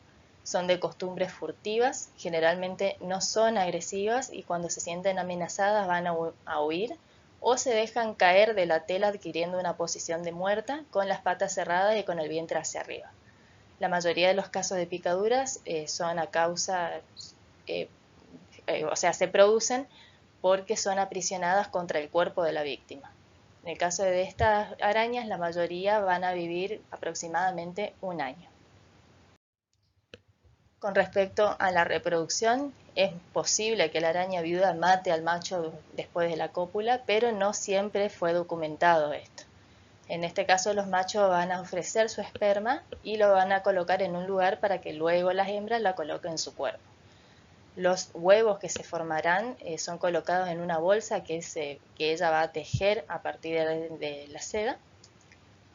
son de costumbres furtivas, generalmente no son agresivas y cuando se sienten amenazadas van a huir o se dejan caer de la tela adquiriendo una posición de muerta con las patas cerradas y con el vientre hacia arriba. La mayoría de los casos de picaduras son a causa, se producen porque son aprisionadas contra el cuerpo de la víctima. En el caso de estas arañas, la mayoría van a vivir aproximadamente un año. Con respecto a la reproducción, es posible que la araña viuda mate al macho después de la cópula, pero no siempre fue documentado esto. En este caso, los machos van a ofrecer su esperma y lo van a colocar en un lugar para que luego las hembras la coloquen en su cuerpo. Los huevos que se formarán son colocados en una bolsa que ella va a tejer a partir de la seda.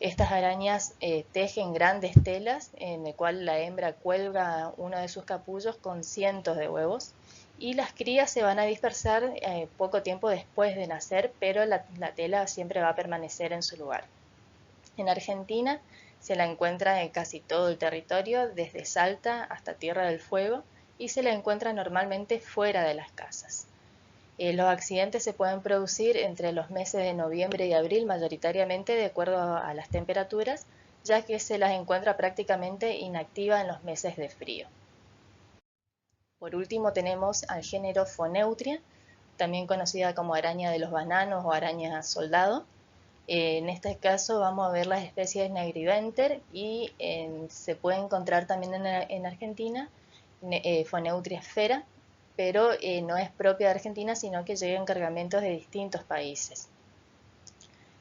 Estas arañas tejen grandes telas en el cual la hembra cuelga uno de sus capullos con cientos de huevos y las crías se van a dispersar poco tiempo después de nacer, pero la tela siempre va a permanecer en su lugar. En Argentina se la encuentra en casi todo el territorio, desde Salta hasta Tierra del Fuego, y se la encuentra normalmente fuera de las casas. Los accidentes se pueden producir entre los meses de noviembre y abril, mayoritariamente de acuerdo a las temperaturas, ya que se las encuentra prácticamente inactiva en los meses de frío. Por último tenemos al género Phoneutria, también conocida como araña de los bananos o araña soldado. En este caso vamos a ver las especies Negriventer y se puede encontrar también en Argentina Phoneutria sfera, pero no es propia de Argentina, sino que llega en cargamentos de distintos países.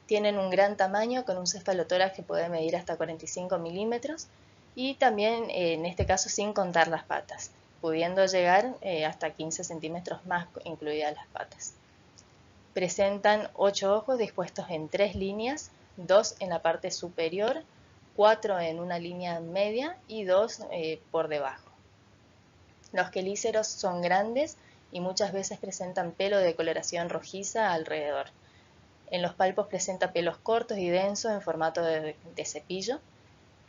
Tienen un gran tamaño con un cefalotórax que puede medir hasta 45 milímetros y también en este caso sin contar las patas, pudiendo llegar hasta 15 centímetros más incluidas las patas. Presentan 8 ojos dispuestos en 3 líneas, 2 en la parte superior, 4 en una línea media y 2 por debajo. Los quelíceros son grandes y muchas veces presentan pelo de coloración rojiza alrededor. En los palpos presenta pelos cortos y densos en formato de cepillo.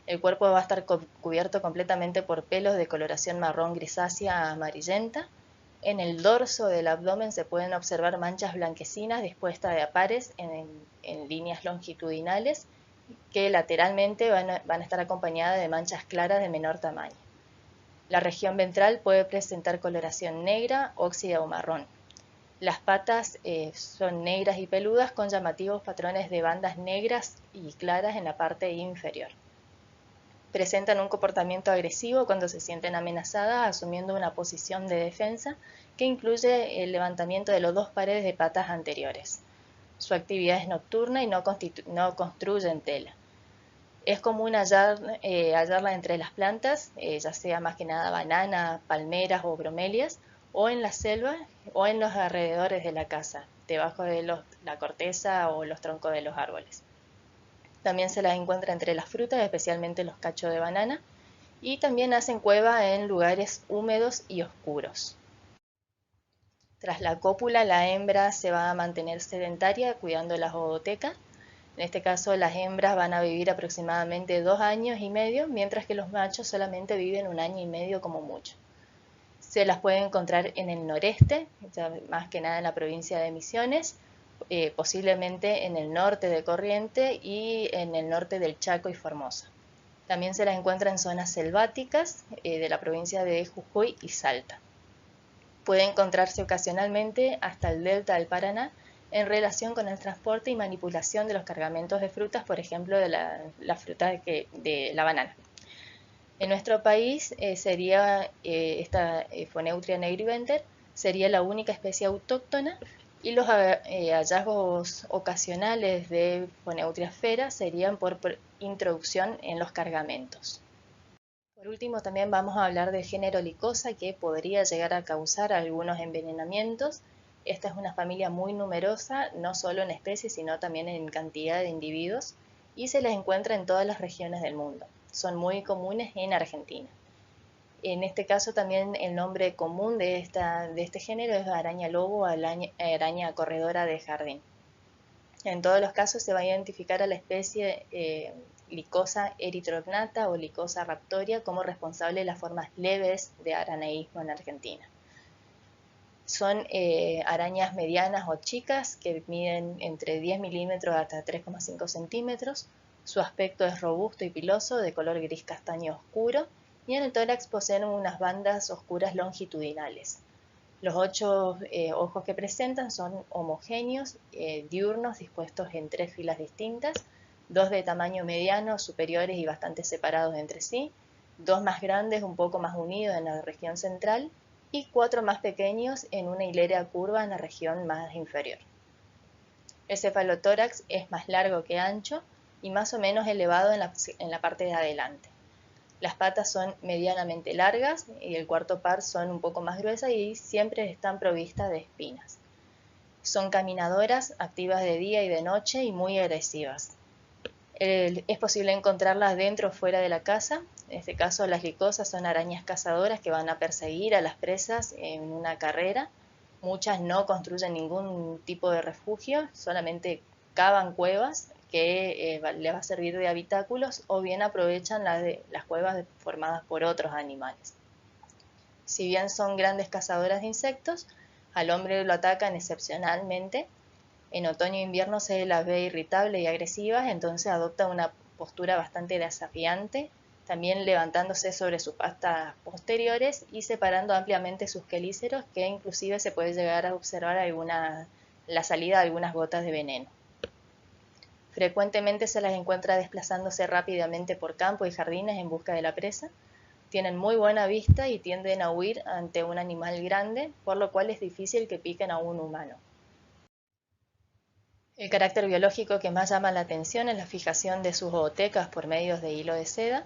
El cuerpo va a estar cubierto completamente por pelos de coloración marrón grisácea a amarillenta. En el dorso del abdomen se pueden observar manchas blanquecinas dispuestas de a pares en líneas longitudinales que lateralmente van a estar acompañadas de manchas claras de menor tamaño. La región ventral puede presentar coloración negra, óxida o marrón. Las patas son negras y peludas con llamativos patrones de bandas negras y claras en la parte inferior. Presentan un comportamiento agresivo cuando se sienten amenazadas, asumiendo una posición de defensa que incluye el levantamiento de los 2 pares de patas anteriores. Su actividad es nocturna y no construyen tela. Es común hallarla entre las plantas, ya sea más que nada banana, palmeras o bromelias, o en la selva o en los alrededores de la casa, debajo de la corteza o los troncos de los árboles. También se las encuentra entre las frutas, especialmente los cachos de banana, y también hacen cueva en lugares húmedos y oscuros. Tras la cópula, la hembra se va a mantener sedentaria cuidando las ootecas. En este caso, las hembras van a vivir aproximadamente 2 años y medio, mientras que los machos solamente viven 1 año y medio como mucho. Se las puede encontrar en el noreste, más que nada en la provincia de Misiones, posiblemente en el norte de Corrientes y en el norte del Chaco y Formosa. También se las encuentra en zonas selváticas de la provincia de Jujuy y Salta. Puede encontrarse ocasionalmente hasta el delta del Paraná en relación con el transporte y manipulación de los cargamentos de frutas, por ejemplo, de la fruta de la banana. En nuestro país sería esta Phoneutria negriventer, sería la única especie autóctona, y los hallazgos ocasionales de Phoneutria sfera serían por introducción en los cargamentos. Por último, también vamos a hablar del género Lycosa, que podría llegar a causar algunos envenenamientos. Esta es una familia muy numerosa, no solo en especies, sino también en cantidad de individuos, y se les encuentra en todas las regiones del mundo. Son muy comunes en Argentina. En este caso también el nombre común de este género es araña lobo o araña corredora de jardín. En todos los casos se va a identificar a la especie Lycosa erythrognatha o Lycosa raptoria como responsable de las formas leves de araneísmo en Argentina. Son arañas medianas o chicas que miden entre 10 milímetros hasta 3,5 centímetros. Su aspecto es robusto y piloso, de color gris castaño oscuro, y en el tórax poseen unas bandas oscuras longitudinales. Los 8 ojos que presentan son homogéneos, diurnos, dispuestos en 3 filas distintas, 2 de tamaño mediano, superiores y bastante separados entre sí, 2 más grandes un poco más unidos en la región central y 4 más pequeños en una hilera curva en la región más inferior. El cefalotórax es más largo que ancho y más o menos elevado en la parte de adelante. Las patas son medianamente largas y el cuarto par son un poco más gruesas y siempre están provistas de espinas. Son caminadoras, activas de día y de noche y muy agresivas. Es posible encontrarlas dentro o fuera de la casa. En este caso, las licosas son arañas cazadoras que van a perseguir a las presas en una carrera. Muchas no construyen ningún tipo de refugio, solamente cavan cuevas que les va a servir de habitáculos o bien aprovechan las cuevas formadas por otros animales. Si bien son grandes cazadoras de insectos, al hombre lo atacan excepcionalmente. En otoño e invierno se las ve irritables y agresivas, entonces adopta una postura bastante desafiante, también levantándose sobre sus patas posteriores y separando ampliamente sus quelíceros, que inclusive se puede llegar a observar la salida de algunas gotas de veneno. Frecuentemente se las encuentra desplazándose rápidamente por campos y jardines en busca de la presa. Tienen muy buena vista y tienden a huir ante un animal grande, por lo cual es difícil que piquen a un humano. El carácter biológico que más llama la atención es la fijación de sus ootecas por medios de hilo de seda,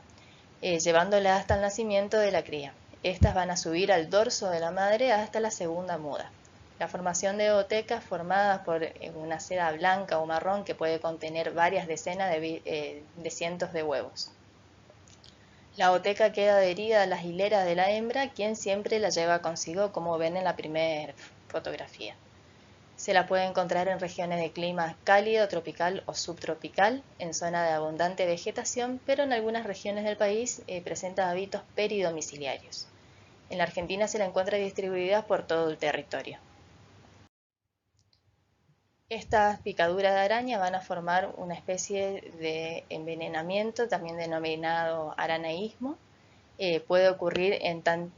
llevándolas hasta el nacimiento de la cría. Estas van a subir al dorso de la madre hasta la segunda muda. La formación de ootecas formadas por una seda blanca o marrón que puede contener varias decenas de cientos de huevos. La ooteca queda adherida a las hileras de la hembra, quien siempre la lleva consigo, como ven en la primera fotografía. Se la puede encontrar en regiones de clima cálido, tropical o subtropical, en zona de abundante vegetación, pero en algunas regiones del país presenta hábitos peridomiciliarios. En la Argentina se la encuentra distribuida por todo el territorio. Estas picaduras de araña van a formar una especie de envenenamiento, también denominado araneísmo. Puede ocurrir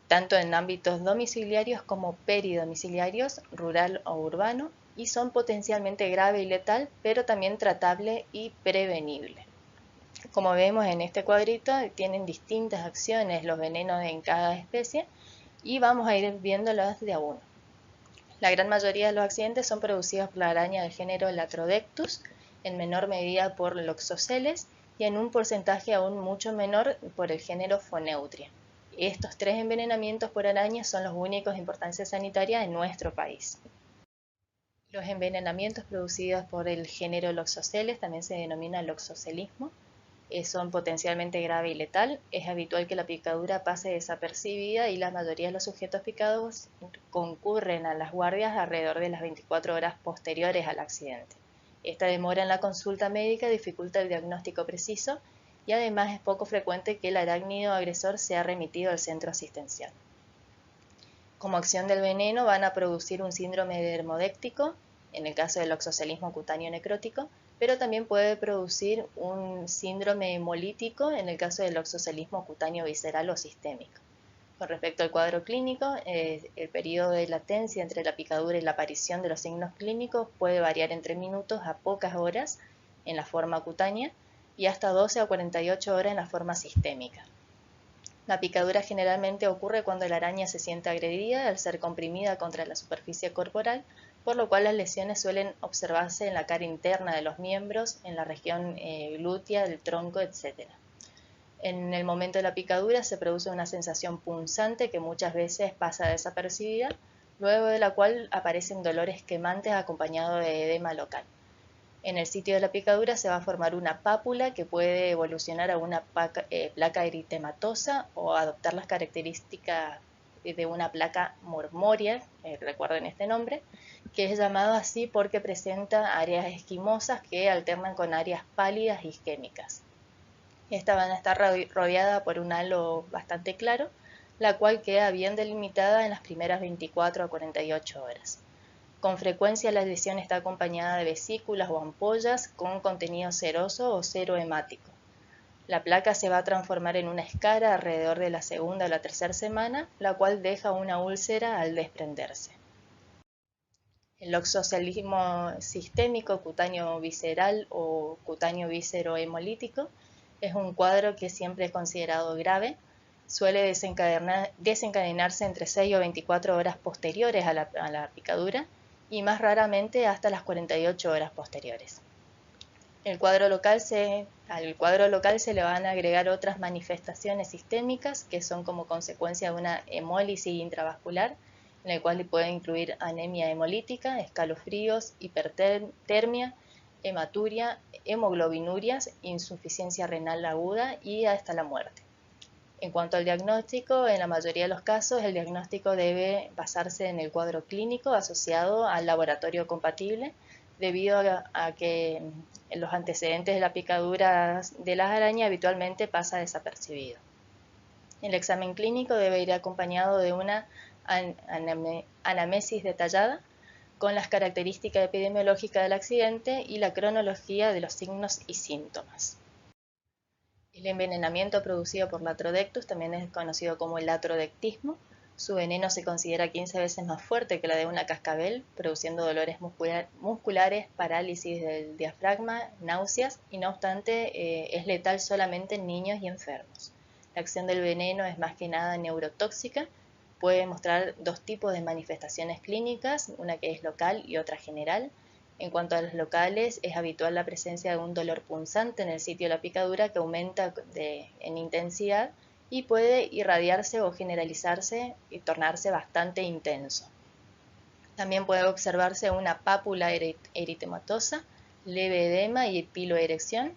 tanto en ámbitos domiciliarios como peridomiciliarios, rural o urbano, y son potencialmente grave y letal, pero también tratable y prevenible. Como vemos en este cuadrito, tienen distintas acciones los venenos en cada especie y vamos a ir viéndolas de a uno. La gran mayoría de los accidentes son producidos por la araña del género Latrodectus, en menor medida por Loxoceles y en un porcentaje aún mucho menor por el género Phoneutria. Estos 3 envenenamientos por arañas son los únicos de importancia sanitaria en nuestro país. Los envenenamientos producidos por el género Loxoceles también se denomina loxocelismo. Son potencialmente grave y letal. Es habitual que la picadura pase desapercibida y la mayoría de los sujetos picados concurren a las guardias alrededor de las 24 horas posteriores al accidente. Esta demora en la consulta médica dificulta el diagnóstico preciso y además es poco frecuente que el arácnido agresor sea remitido al centro asistencial. Como acción del veneno van a producir un síndrome dermodéctico, en el caso del loxocelismo cutáneo necrótico, pero también puede producir un síndrome hemolítico en el caso del loxocelismo cutáneo visceral o sistémico. Con respecto al cuadro clínico, el periodo de latencia entre la picadura y la aparición de los signos clínicos puede variar entre minutos a pocas horas en la forma cutánea y hasta 12 a 48 horas en la forma sistémica. La picadura generalmente ocurre cuando la araña se siente agredida al ser comprimida contra la superficie corporal, por lo cual las lesiones suelen observarse en la cara interna de los miembros, en la región glútea, del tronco, etc. En el momento de la picadura se produce una sensación punzante que muchas veces pasa desapercibida, luego de la cual aparecen dolores quemantes acompañados de edema local. En el sitio de la picadura se va a formar una pápula que puede evolucionar a una placa eritematosa o adoptar las características de una placa mormoria, recuerden este nombre, que es llamado así porque presenta áreas esquimosas que alternan con áreas pálidas y isquémicas. Estas van a estar rodeadas por un halo bastante claro, la cual queda bien delimitada en las primeras 24 a 48 horas. Con frecuencia la lesión está acompañada de vesículas o ampollas con contenido seroso o serohemático. La placa se va a transformar en una escara alrededor de la segunda o la tercera semana, la cual deja una úlcera al desprenderse. El loxocelismo sistémico, cutáneo visceral o cutáneo viscerohemolítico es un cuadro que siempre es considerado grave. Suele desencadenarse entre 6 o 24 horas posteriores a la picadura y más raramente hasta las 48 horas posteriores. Al cuadro local se le van a agregar otras manifestaciones sistémicas que son como consecuencia de una hemólisis intravascular, en el cual puede incluir anemia hemolítica, escalofríos, hipertermia, hematuria, hemoglobinurias, insuficiencia renal aguda y hasta la muerte. En cuanto al diagnóstico, en la mayoría de los casos el diagnóstico debe basarse en el cuadro clínico asociado al laboratorio compatible, debido a que los antecedentes de la picadura de las arañas habitualmente pasa desapercibido. El examen clínico debe ir acompañado de una anamnesis detallada con las características epidemiológicas del accidente y la cronología de los signos y síntomas. El envenenamiento producido por Latrodectus también es conocido como el latrodectismo. Su veneno se considera 15 veces más fuerte que la de una cascabel, produciendo dolores musculares, parálisis del diafragma, náuseas, y no obstante es letal solamente en niños y enfermos. La acción del veneno es más que nada neurotóxica, puede mostrar dos tipos de manifestaciones clínicas, una que es local y otra general. En cuanto a los locales, es habitual la presencia de un dolor punzante en el sitio de la picadura que aumenta en intensidad y puede irradiarse o generalizarse y tornarse bastante intenso. También puede observarse una pápula eritematosa, leve edema y piloerección,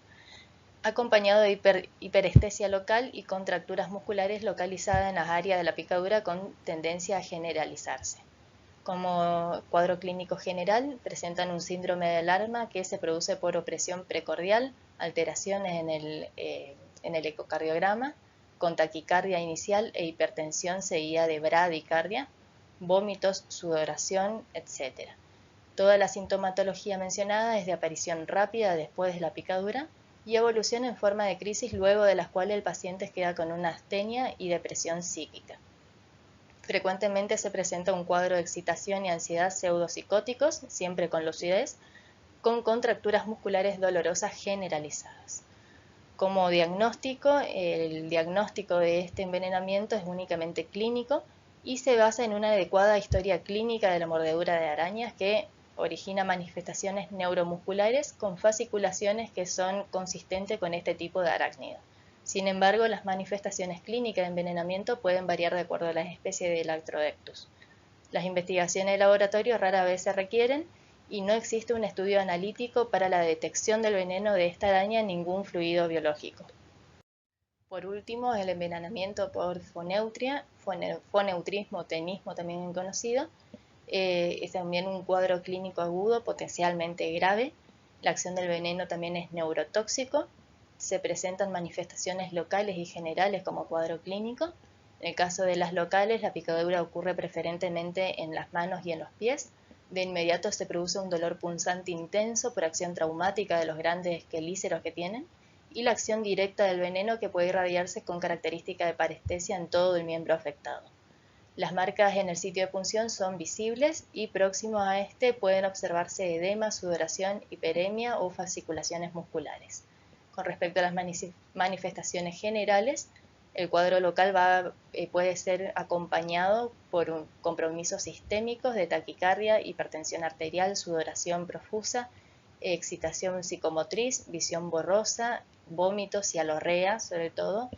acompañado de hiperestesia local y contracturas musculares localizadas en las áreas de la picadura con tendencia a generalizarse. Como cuadro clínico general, presentan un síndrome de alarma que se produce por opresión precordial, alteraciones en el ecocardiograma, con taquicardia inicial e hipertensión seguida de bradicardia, vómitos, sudoración, etc. Toda la sintomatología mencionada es de aparición rápida después de la picadura y evolución en forma de crisis, luego de las cuales el paciente queda con una astenia y depresión psíquica. Frecuentemente se presenta un cuadro de excitación y ansiedad pseudopsicóticos, siempre con lucidez, con contracturas musculares dolorosas generalizadas. Como diagnóstico, el diagnóstico de este envenenamiento es únicamente clínico y se basa en una adecuada historia clínica de la mordedura de arañas que origina manifestaciones neuromusculares con fasciculaciones que son consistentes con este tipo de arácnido. Sin embargo, las manifestaciones clínicas de envenenamiento pueden variar de acuerdo a las especies de Latrodectus. Las investigaciones de laboratorio rara vez se requieren y no existe un estudio analítico para la detección del veneno de esta araña en ningún fluido biológico. Por último, el envenenamiento por foneutria, foneutrismo o tenismo también conocido, es también un cuadro clínico agudo potencialmente grave. La acción del veneno también es neurotóxico. Se presentan manifestaciones locales y generales como cuadro clínico. En el caso de las locales, la picadura ocurre preferentemente en las manos y en los pies. De inmediato se produce un dolor punzante intenso por acción traumática de los grandes quelíceros que tienen y la acción directa del veneno que puede irradiarse con característica de parestesia en todo el miembro afectado. Las marcas en el sitio de punción son visibles y próximos a este pueden observarse edema, sudoración, hiperemia o fasciculaciones musculares. Con respecto a las manifestaciones generales, el cuadro local puede ser acompañado por compromisos sistémicos de taquicardia, hipertensión arterial, sudoración profusa, excitación psicomotriz, visión borrosa, vómitos, cialorrea sobre todo,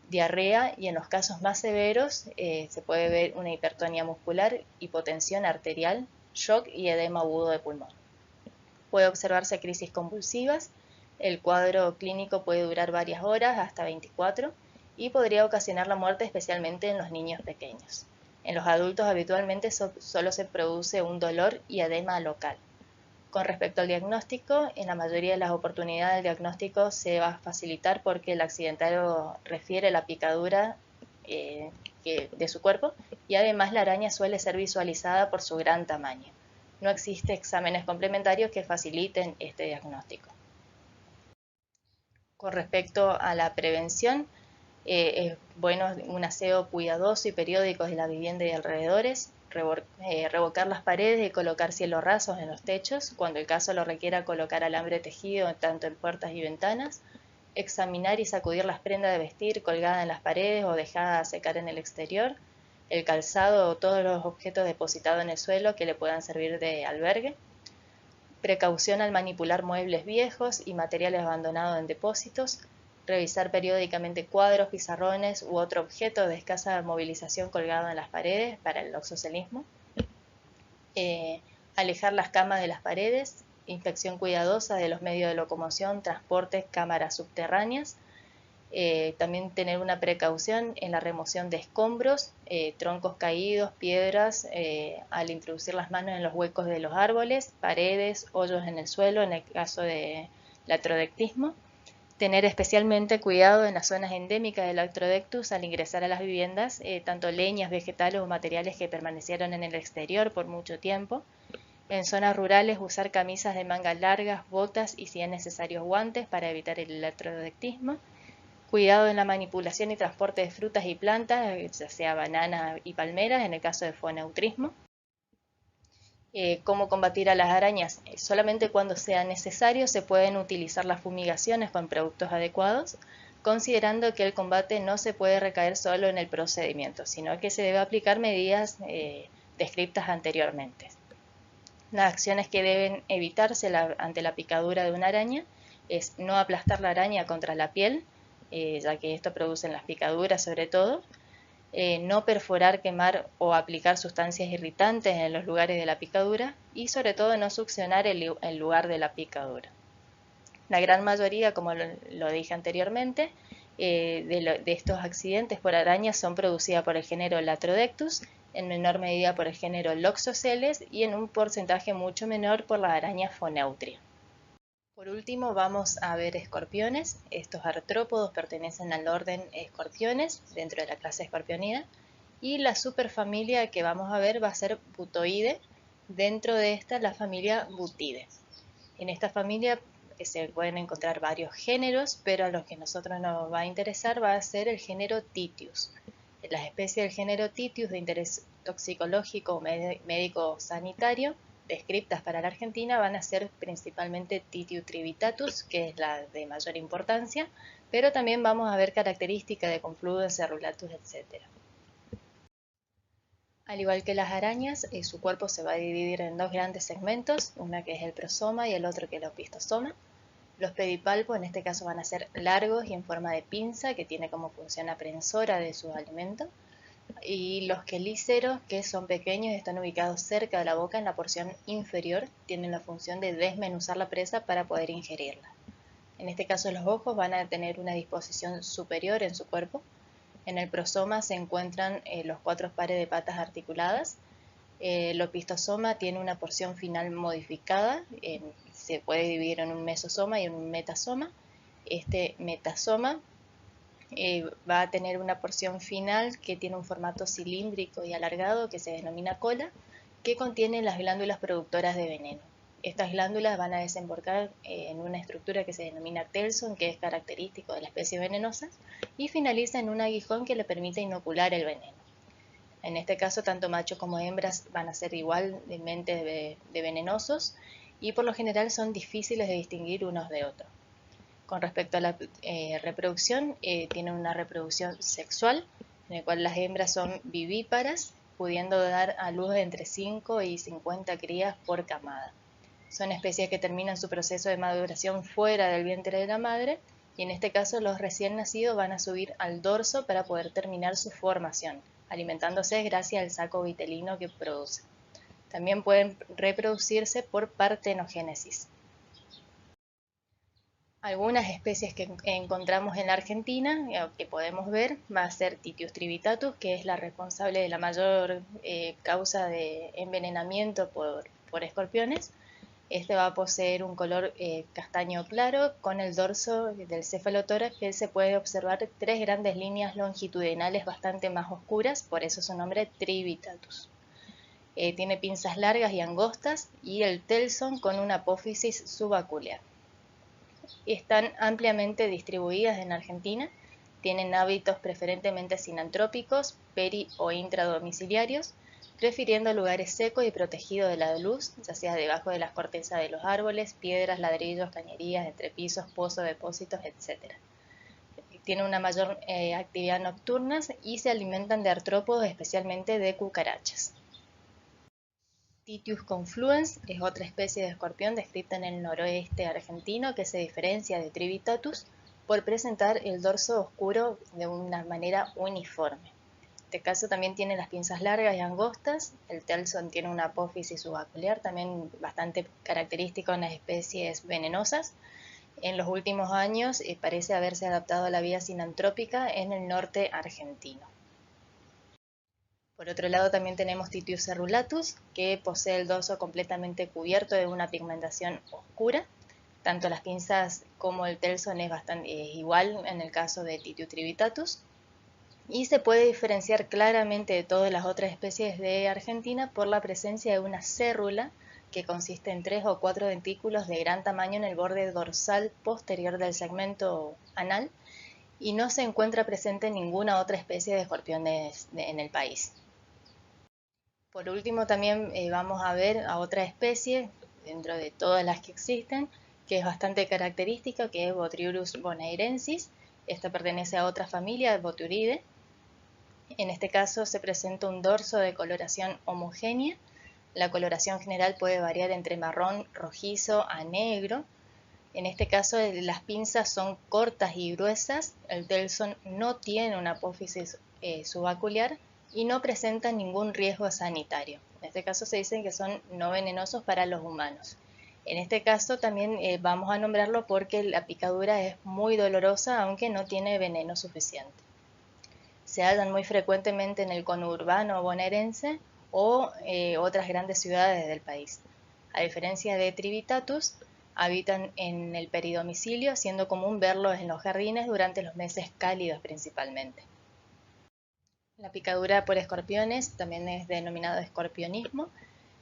diarrea y en los casos más severos se puede ver una hipertonía muscular, hipotensión arterial, shock y edema agudo de pulmón. Puede observarse crisis convulsivas, el cuadro clínico puede durar varias horas, hasta 24, y podría ocasionar la muerte especialmente en los niños pequeños. En los adultos habitualmente solo se produce un dolor y edema local. Con respecto al diagnóstico, en la mayoría de las oportunidades el diagnóstico se va a facilitar porque el accidentado refiere la picadura de su cuerpo y además la araña suele ser visualizada por su gran tamaño. No existen exámenes complementarios que faciliten este diagnóstico. Con respecto a la prevención, es bueno un aseo cuidadoso y periódico de la vivienda y alrededores, revocar las paredes y colocar cielos rasos en los techos, cuando el caso lo requiera colocar alambre tejido tanto en puertas y ventanas, examinar y sacudir las prendas de vestir colgadas en las paredes o dejadas a secar en el exterior, el calzado o todos los objetos depositados en el suelo que le puedan servir de albergue. Precaución al manipular muebles viejos y materiales abandonados en depósitos. Revisar periódicamente cuadros, pizarrones u otro objeto de escasa movilización colgado en las paredes para el oxocelismo. Alejar las camas de las paredes. Inspección cuidadosa de los medios de locomoción, transportes, cámaras subterráneas. También tener una precaución en la remoción de escombros, troncos caídos, piedras, al introducir las manos en los huecos de los árboles, paredes, hoyos en el suelo en el caso de latrodectismo. Tener especialmente cuidado en las zonas endémicas del Latrodectus al ingresar a las viviendas, tanto leñas, vegetales o materiales que permanecieron en el exterior por mucho tiempo. En zonas rurales usar camisas de mangas largas, botas y si es necesario guantes para evitar el latrodectismo. Cuidado en la manipulación y transporte de frutas y plantas, ya sea bananas y palmeras, en el caso de foneutrismo. ¿Cómo combatir a las arañas? Solamente cuando sea necesario se pueden utilizar las fumigaciones con productos adecuados, considerando que el combate no se puede recaer solo en el procedimiento, sino que se debe aplicar medidas descritas anteriormente. Las acciones que deben evitarse ante la picadura de una araña es no aplastar la araña contra la piel, ya que esto produce las picaduras sobre todo, no perforar, quemar o aplicar sustancias irritantes en los lugares de la picadura y sobre todo no succionar el lugar de la picadura. La gran mayoría, como lo dije anteriormente, de estos accidentes por arañas son producidas por el género Latrodectus, en menor medida por el género Loxoceles y en un porcentaje mucho menor por la araña Foneutria. Por último vamos a ver escorpiones. Estos artrópodos pertenecen al orden Escorpiones dentro de la clase Escorpionida y la superfamilia que vamos a ver va a ser Butoide, dentro de esta la familia Butide. En esta familia se pueden encontrar varios géneros, pero a los que a nosotros nos va a interesar va a ser el género Titius. Las especies del género Titius de interés toxicológico o médico sanitario descriptas para la Argentina van a ser principalmente Titius trivitatus, que es la de mayor importancia, pero también vamos a ver características de Confluens, Cerulatus, etc. Al igual que las arañas, su cuerpo se va a dividir en dos grandes segmentos, una que es el prosoma y el otro que es el opistosoma. Los pedipalpos en este caso van a ser largos y en forma de pinza, que tiene como función aprensora de sus alimentos. Y los quelíceros, que son pequeños y están ubicados cerca de la boca en la porción inferior, tienen la función de desmenuzar la presa para poder ingerirla. En este caso los ojos van a tener una disposición superior en su cuerpo. En el prosoma se encuentran los 4 pares de patas articuladas. El opistosoma tiene una porción final modificada, se puede dividir en un mesosoma y en un metasoma. Este metasoma va a tener una porción final que tiene un formato cilíndrico y alargado que se denomina cola, que contiene las glándulas productoras de veneno. Estas glándulas van a desembocar en una estructura que se denomina telson, que es característico de la especie venenosa, y finaliza en un aguijón que le permite inocular el veneno. En este caso, tanto machos como hembras van a ser igualmente de venenosos y por lo general son difíciles de distinguir unos de otros. Con respecto a la reproducción, tienen una reproducción sexual, en la cual las hembras son vivíparas, pudiendo dar a luz de entre 5 y 50 crías por camada. Son especies que terminan su proceso de maduración fuera del vientre de la madre, y en este caso los recién nacidos van a subir al dorso para poder terminar su formación, alimentándose gracias al saco vitelino que produce. También pueden reproducirse por partenogénesis. Algunas especies que encontramos en la Argentina, que podemos ver, va a ser Titius trivitatus, que es la responsable de la mayor causa de envenenamiento por escorpiones. Este va a poseer un color castaño claro, con el dorso del cefalotórax que se puede observar 3 grandes líneas longitudinales bastante más oscuras, por eso su nombre Trivitatus. Tiene pinzas largas y angostas y el telson con una apófisis subacular. Están ampliamente distribuidas en Argentina, tienen hábitos preferentemente sinantrópicos, peri o intradomiciliarios, prefiriendo lugares secos y protegidos de la luz, ya sea debajo de las cortezas de los árboles, piedras, ladrillos, cañerías, entrepisos, pozos, depósitos, etc. Tienen una mayor actividad nocturna y se alimentan de artrópodos, especialmente de cucarachas. Titius confluens es otra especie de escorpión descrita en el noroeste argentino que se diferencia de Trivitatus por presentar el dorso oscuro de una manera uniforme. En este caso también tiene las pinzas largas y angostas, el telson tiene una apófisis subacular, también bastante característico en las especies venenosas. En los últimos años parece haberse adaptado a la vida sinantrópica en el norte argentino. Por otro lado también tenemos Titius cerulatus, que posee el dorso completamente cubierto de una pigmentación oscura. Tanto las pinzas como el telson es igual en el caso de Titius trivitatus. Y se puede diferenciar claramente de todas las otras especies de Argentina por la presencia de una cérula que consiste en 3 o 4 dentículos de gran tamaño en el borde dorsal posterior del segmento anal y no se encuentra presente en ninguna otra especie de escorpiones en el país. Por último también vamos a ver a otra especie dentro de todas las que existen que es bastante característica, que es Botrurus bonaerensis. Esta pertenece a otra familia, Boturidae. En este caso se presenta un dorso de coloración homogénea. La coloración general puede variar entre marrón rojizo a negro. En este caso las pinzas son cortas y gruesas, el telson no tiene una apófisis subacular y no presenta ningún riesgo sanitario. En este caso se dice que son no venenosos para los humanos. En este caso también vamos a nombrarlo porque la picadura es muy dolorosa aunque no tiene veneno suficiente. Se hallan muy frecuentemente en el conurbano bonaerense o otras grandes ciudades del país. A diferencia de Trivitatus, habitan en el peridomicilio, siendo común verlos en los jardines durante los meses cálidos principalmente. La picadura por escorpiones también es denominado escorpionismo.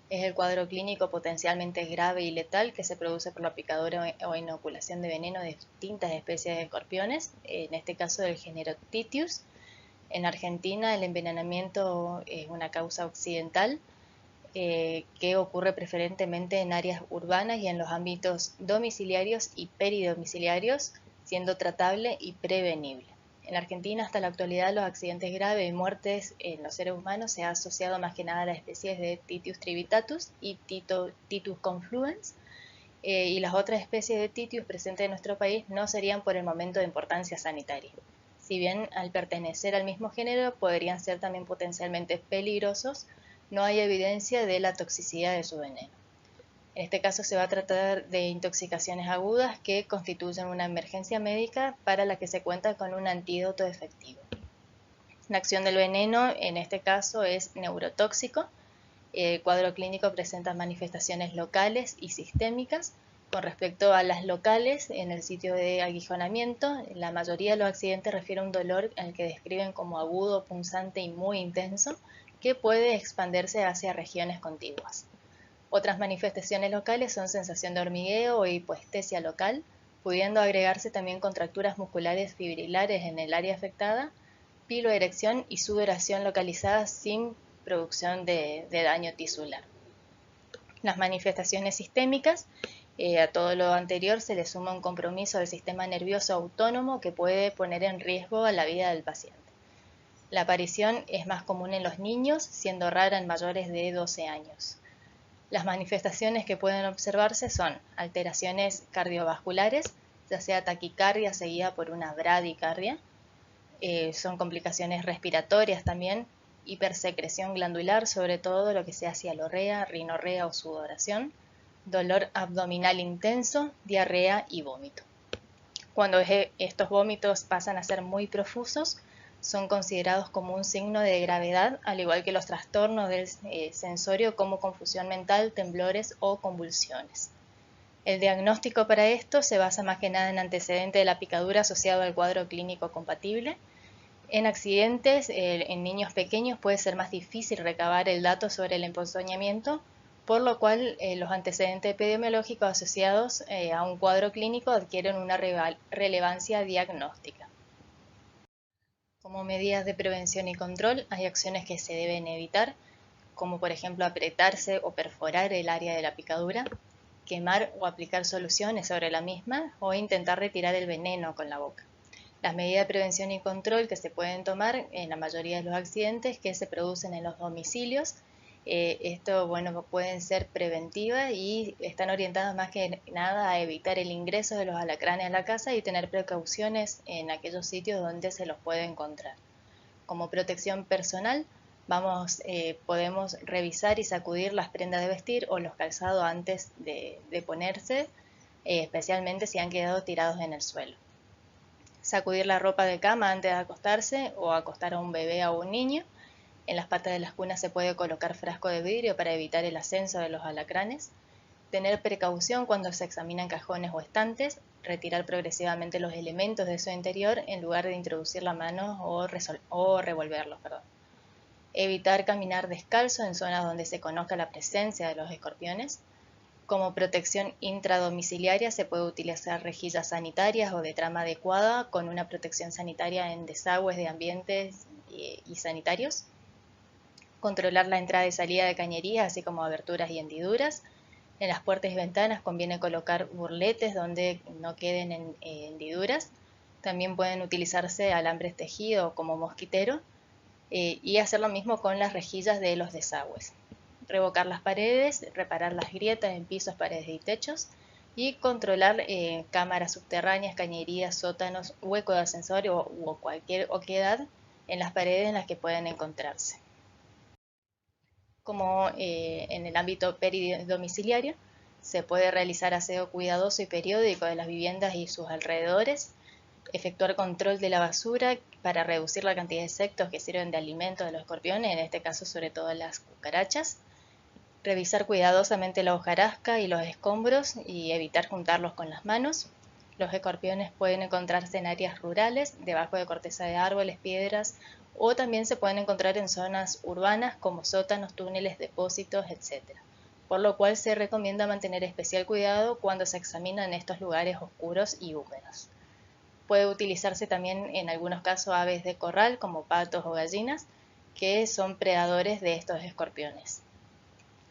Es el cuadro clínico potencialmente grave y letal que se produce por la picadura o inoculación de veneno de distintas especies de escorpiones, en este caso del género Titius. En Argentina el envenenamiento es una causa occidental que ocurre preferentemente en áreas urbanas y en los ámbitos domiciliarios y peridomiciliarios, siendo tratable y prevenible. En Argentina hasta la actualidad los accidentes graves y muertes en los seres humanos se ha asociado más que nada a las especies de Titius trivitatus y Titius confluens, y las otras especies de Titius presentes en nuestro país no serían por el momento de importancia sanitaria. Si bien al pertenecer al mismo género podrían ser también potencialmente peligrosos, no hay evidencia de la toxicidad de su veneno. En este caso se va a tratar de intoxicaciones agudas que constituyen una emergencia médica para la que se cuenta con un antídoto efectivo. La acción del veneno en este caso es neurotóxico. El cuadro clínico presenta manifestaciones locales y sistémicas. Con respecto a las locales, en el sitio de aguijonamiento, la mayoría de los accidentes refiere a un dolor al que describen como agudo, punzante y muy intenso, que puede expandirse hacia regiones contiguas. Otras manifestaciones locales son sensación de hormigueo o hipoestesia local, pudiendo agregarse también contracturas musculares fibrilares en el área afectada, piloerección y sudoración localizada sin producción de daño tisular. Las manifestaciones sistémicas, a todo lo anterior se le suma un compromiso del sistema nervioso autónomo que puede poner en riesgo a la vida del paciente. La aparición es más común en los niños, siendo rara en mayores de 12 años. Las manifestaciones que pueden observarse son alteraciones cardiovasculares, ya sea taquicardia seguida por una bradicardia, son complicaciones respiratorias también, hipersecreción glandular, sobre todo lo que sea cialorrea, rinorrea o sudoración, dolor abdominal intenso, diarrea y vómito. Cuando estos vómitos pasan a ser muy profusos, son considerados como un signo de gravedad, al igual que los trastornos del sensorio como confusión mental, temblores o convulsiones. El diagnóstico para esto se basa más que nada en antecedentes de la picadura asociado al cuadro clínico compatible. En accidentes, en niños pequeños puede ser más difícil recabar el dato sobre el emponzoñamiento, por lo cual los antecedentes epidemiológicos asociados a un cuadro clínico adquieren una relevancia diagnóstica. Como medidas de prevención y control, hay acciones que se deben evitar, como por ejemplo apretarse o perforar el área de la picadura, quemar o aplicar soluciones sobre la misma o intentar retirar el veneno con la boca. Las medidas de prevención y control que se pueden tomar en la mayoría de los accidentes que se producen en los domicilios, pueden ser preventivas y están orientadas más que nada a evitar el ingreso de los alacranes a la casa y tener precauciones en aquellos sitios donde se los puede encontrar. Como protección personal, podemos revisar y sacudir las prendas de vestir o los calzados antes de ponerse, especialmente si han quedado tirados en el suelo. Sacudir la ropa de cama antes de acostarse o acostar a un bebé o un niño. En las patas de las cunas se puede colocar frasco de vidrio para evitar el ascenso de los alacranes. Tener precaución cuando se examinan cajones o estantes. Retirar progresivamente los elementos de su interior en lugar de introducir la mano o revolverlos. Evitar caminar descalzo en zonas donde se conozca la presencia de los escorpiones. Como protección intradomiciliaria se puede utilizar rejillas sanitarias o de trama adecuada con una protección sanitaria en desagües de ambientes y sanitarios. Controlar la entrada y salida de cañerías, así como aberturas y hendiduras. En las puertas y ventanas conviene colocar burletes donde no queden hendiduras. También pueden utilizarse alambres tejidos como mosquitero y hacer lo mismo con las rejillas de los desagües. Revocar las paredes, reparar las grietas en pisos, paredes y techos y controlar cámaras subterráneas, cañerías, sótanos, hueco de ascensor o cualquier oquedad en las paredes en las que puedan encontrarse. Como en el ámbito peridomiciliario, se puede realizar aseo cuidadoso y periódico de las viviendas y sus alrededores, efectuar control de la basura para reducir la cantidad de insectos que sirven de alimento de los escorpiones, en este caso sobre todo las cucarachas, revisar cuidadosamente la hojarasca y los escombros y evitar juntarlos con las manos. Los escorpiones pueden encontrarse en áreas rurales, debajo de corteza de árboles, piedras, o también se pueden encontrar en zonas urbanas como sótanos, túneles, depósitos, etc. Por lo cual se recomienda mantener especial cuidado cuando se examinan estos lugares oscuros y húmedos. Puede utilizarse también en algunos casos aves de corral como patos o gallinas, que son predadores de estos escorpiones.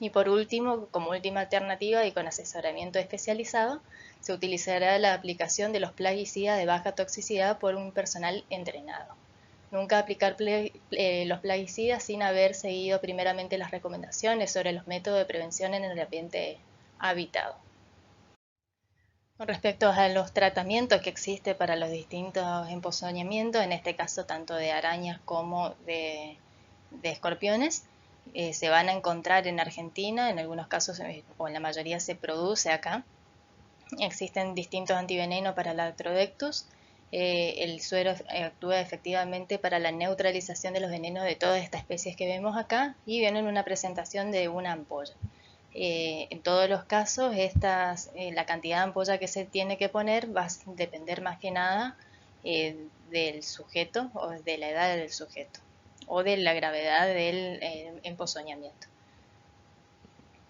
Y por último, como última alternativa y con asesoramiento especializado, se utilizará la aplicación de los plaguicidas de baja toxicidad por un personal entrenado. Nunca aplicar los plaguicidas sin haber seguido primeramente las recomendaciones sobre los métodos de prevención en el ambiente habitado. Con respecto a los tratamientos que existen para los distintos emponzoñamientos, en este caso tanto de arañas como de escorpiones, se van a encontrar en Argentina, en algunos casos o en la mayoría se produce acá. Existen distintos antivenenos para la Latrodectus. El suero actúa efectivamente para la neutralización de los venenos de todas estas especies que vemos acá y viene en una presentación de una ampolla. En todos los casos, la cantidad de ampolla que se tiene que poner va a depender más que nada del sujeto o de la edad del sujeto o de la gravedad del emponzoñamiento.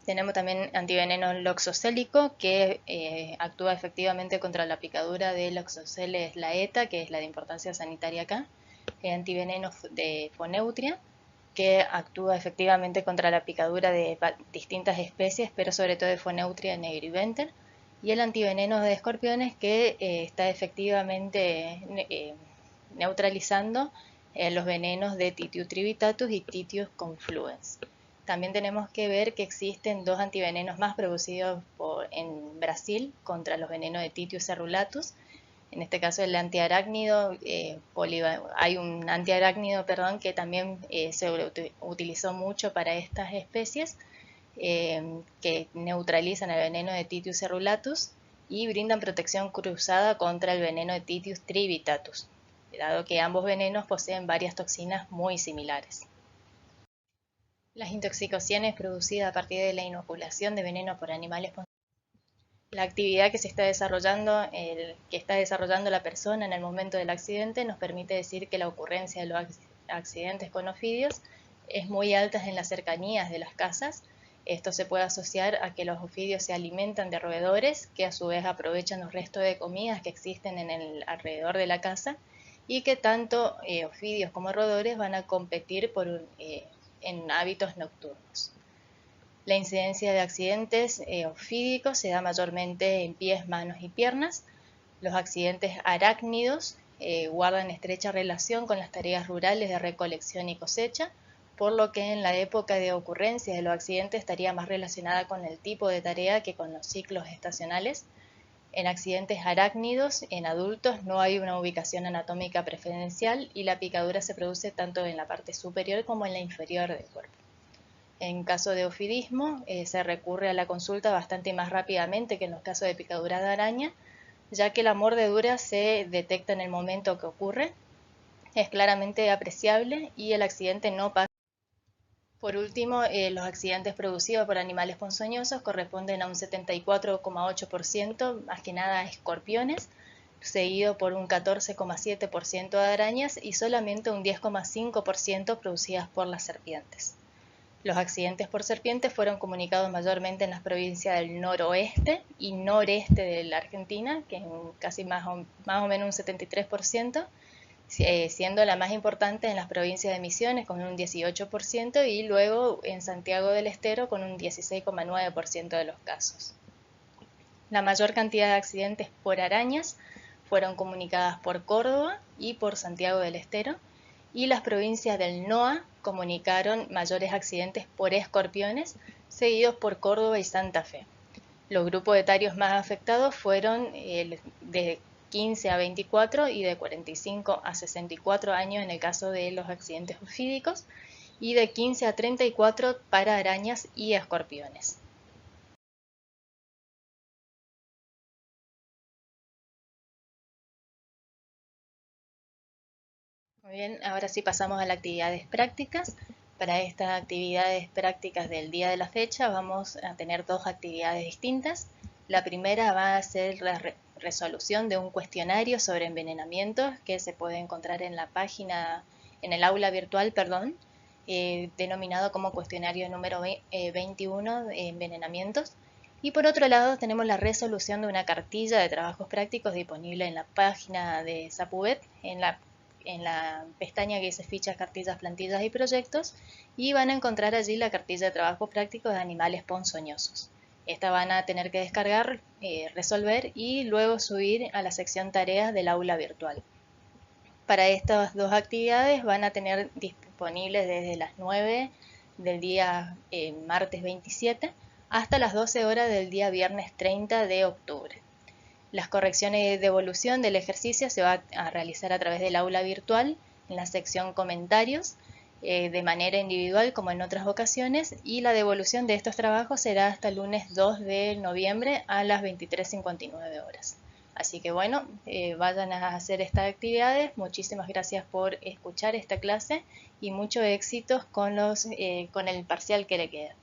Tenemos también antiveneno loxoscélico que actúa efectivamente contra la picadura de Loxosceles laeta, que es la de importancia sanitaria acá. El antiveneno de Foneutria, que actúa efectivamente contra la picadura de distintas especies, pero sobre todo de Foneutria nigriventer. Y el antiveneno de escorpiones, que está efectivamente neutralizando los venenos de Titius trivitatus y Titius confluens. También tenemos que ver que existen dos antivenenos más producidos en Brasil contra los venenos de Titius cerulatus. En este caso el antiarácnido, hay un antiarácnido que también se utilizó mucho para estas especies que neutralizan el veneno de Titius cerulatus y brindan protección cruzada contra el veneno de Titius trivitatus, dado que ambos venenos poseen varias toxinas muy similares. Las intoxicaciones producidas a partir de la inoculación de veneno por animales. La actividad que está desarrollando la persona en el momento del accidente nos permite decir que la ocurrencia de los accidentes con ofidios es muy alta en las cercanías de las casas. Esto se puede asociar a que los ofidios se alimentan de roedores que a su vez aprovechan los restos de comidas que existen en el alrededor de la casa y que tanto ofidios como roedores van a competir en hábitos nocturnos. La incidencia de accidentes ofídicos se da mayormente en pies, manos y piernas. Los accidentes arácnidos guardan estrecha relación con las tareas rurales de recolección y cosecha, por lo que en la época de ocurrencia de los accidentes estaría más relacionada con el tipo de tarea que con los ciclos estacionales. En accidentes arácnidos, en adultos, no hay una ubicación anatómica preferencial y la picadura se produce tanto en la parte superior como en la inferior del cuerpo. En caso de ofidismo, se recurre a la consulta bastante más rápidamente que en los casos de picadura de araña, ya que la mordedura se detecta en el momento que ocurre, es claramente apreciable y el accidente no pasa. Por último, los accidentes producidos por animales ponzoñosos corresponden a un 74,8%, más que nada a escorpiones, seguido por un 14,7% de arañas y solamente un 10,5% producidas por las serpientes. Los accidentes por serpientes fueron comunicados mayormente en las provincias del noroeste y noreste de la Argentina, que es casi más o menos un 73%, siendo la más importante en las provincias de Misiones con un 18% y luego en Santiago del Estero con un 16,9% de los casos. La mayor cantidad de accidentes por arañas fueron comunicadas por Córdoba y por Santiago del Estero, y las provincias del NOA comunicaron mayores accidentes por escorpiones, seguidos por Córdoba y Santa Fe. Los grupos etarios más afectados fueron de 15 a 24 y de 45 a 64 años en el caso de los accidentes ofídicos, y de 15 a 34 para arañas y escorpiones. Muy bien, ahora sí pasamos a las actividades prácticas. Para estas actividades prácticas del día de la fecha vamos a tener dos actividades distintas. La primera va a ser la resolución de un cuestionario sobre envenenamientos que se puede encontrar en la página, en el aula virtual, denominado como cuestionario número 21 de envenenamientos. Y por otro lado tenemos la resolución de una cartilla de trabajos prácticos disponible en la página de SAPUBET, en la pestaña que dice fichas, cartillas, plantillas y proyectos, y van a encontrar allí la cartilla de trabajo práctico de animales ponzoñosos. Esta van a tener que descargar, resolver y luego subir a la sección tareas del aula virtual. Para estas dos actividades van a tener disponibles desde las 9 del día martes 27 hasta las 12 horas del día viernes 30 de octubre. Las correcciones de devolución del ejercicio se va a realizar a través del aula virtual en la sección comentarios, de manera individual como en otras ocasiones, y la devolución de estos trabajos será hasta el lunes 2 de noviembre a las 23:59 horas. Así que bueno, vayan a hacer estas actividades. Muchísimas gracias por escuchar esta clase y mucho éxito con el parcial que le queda.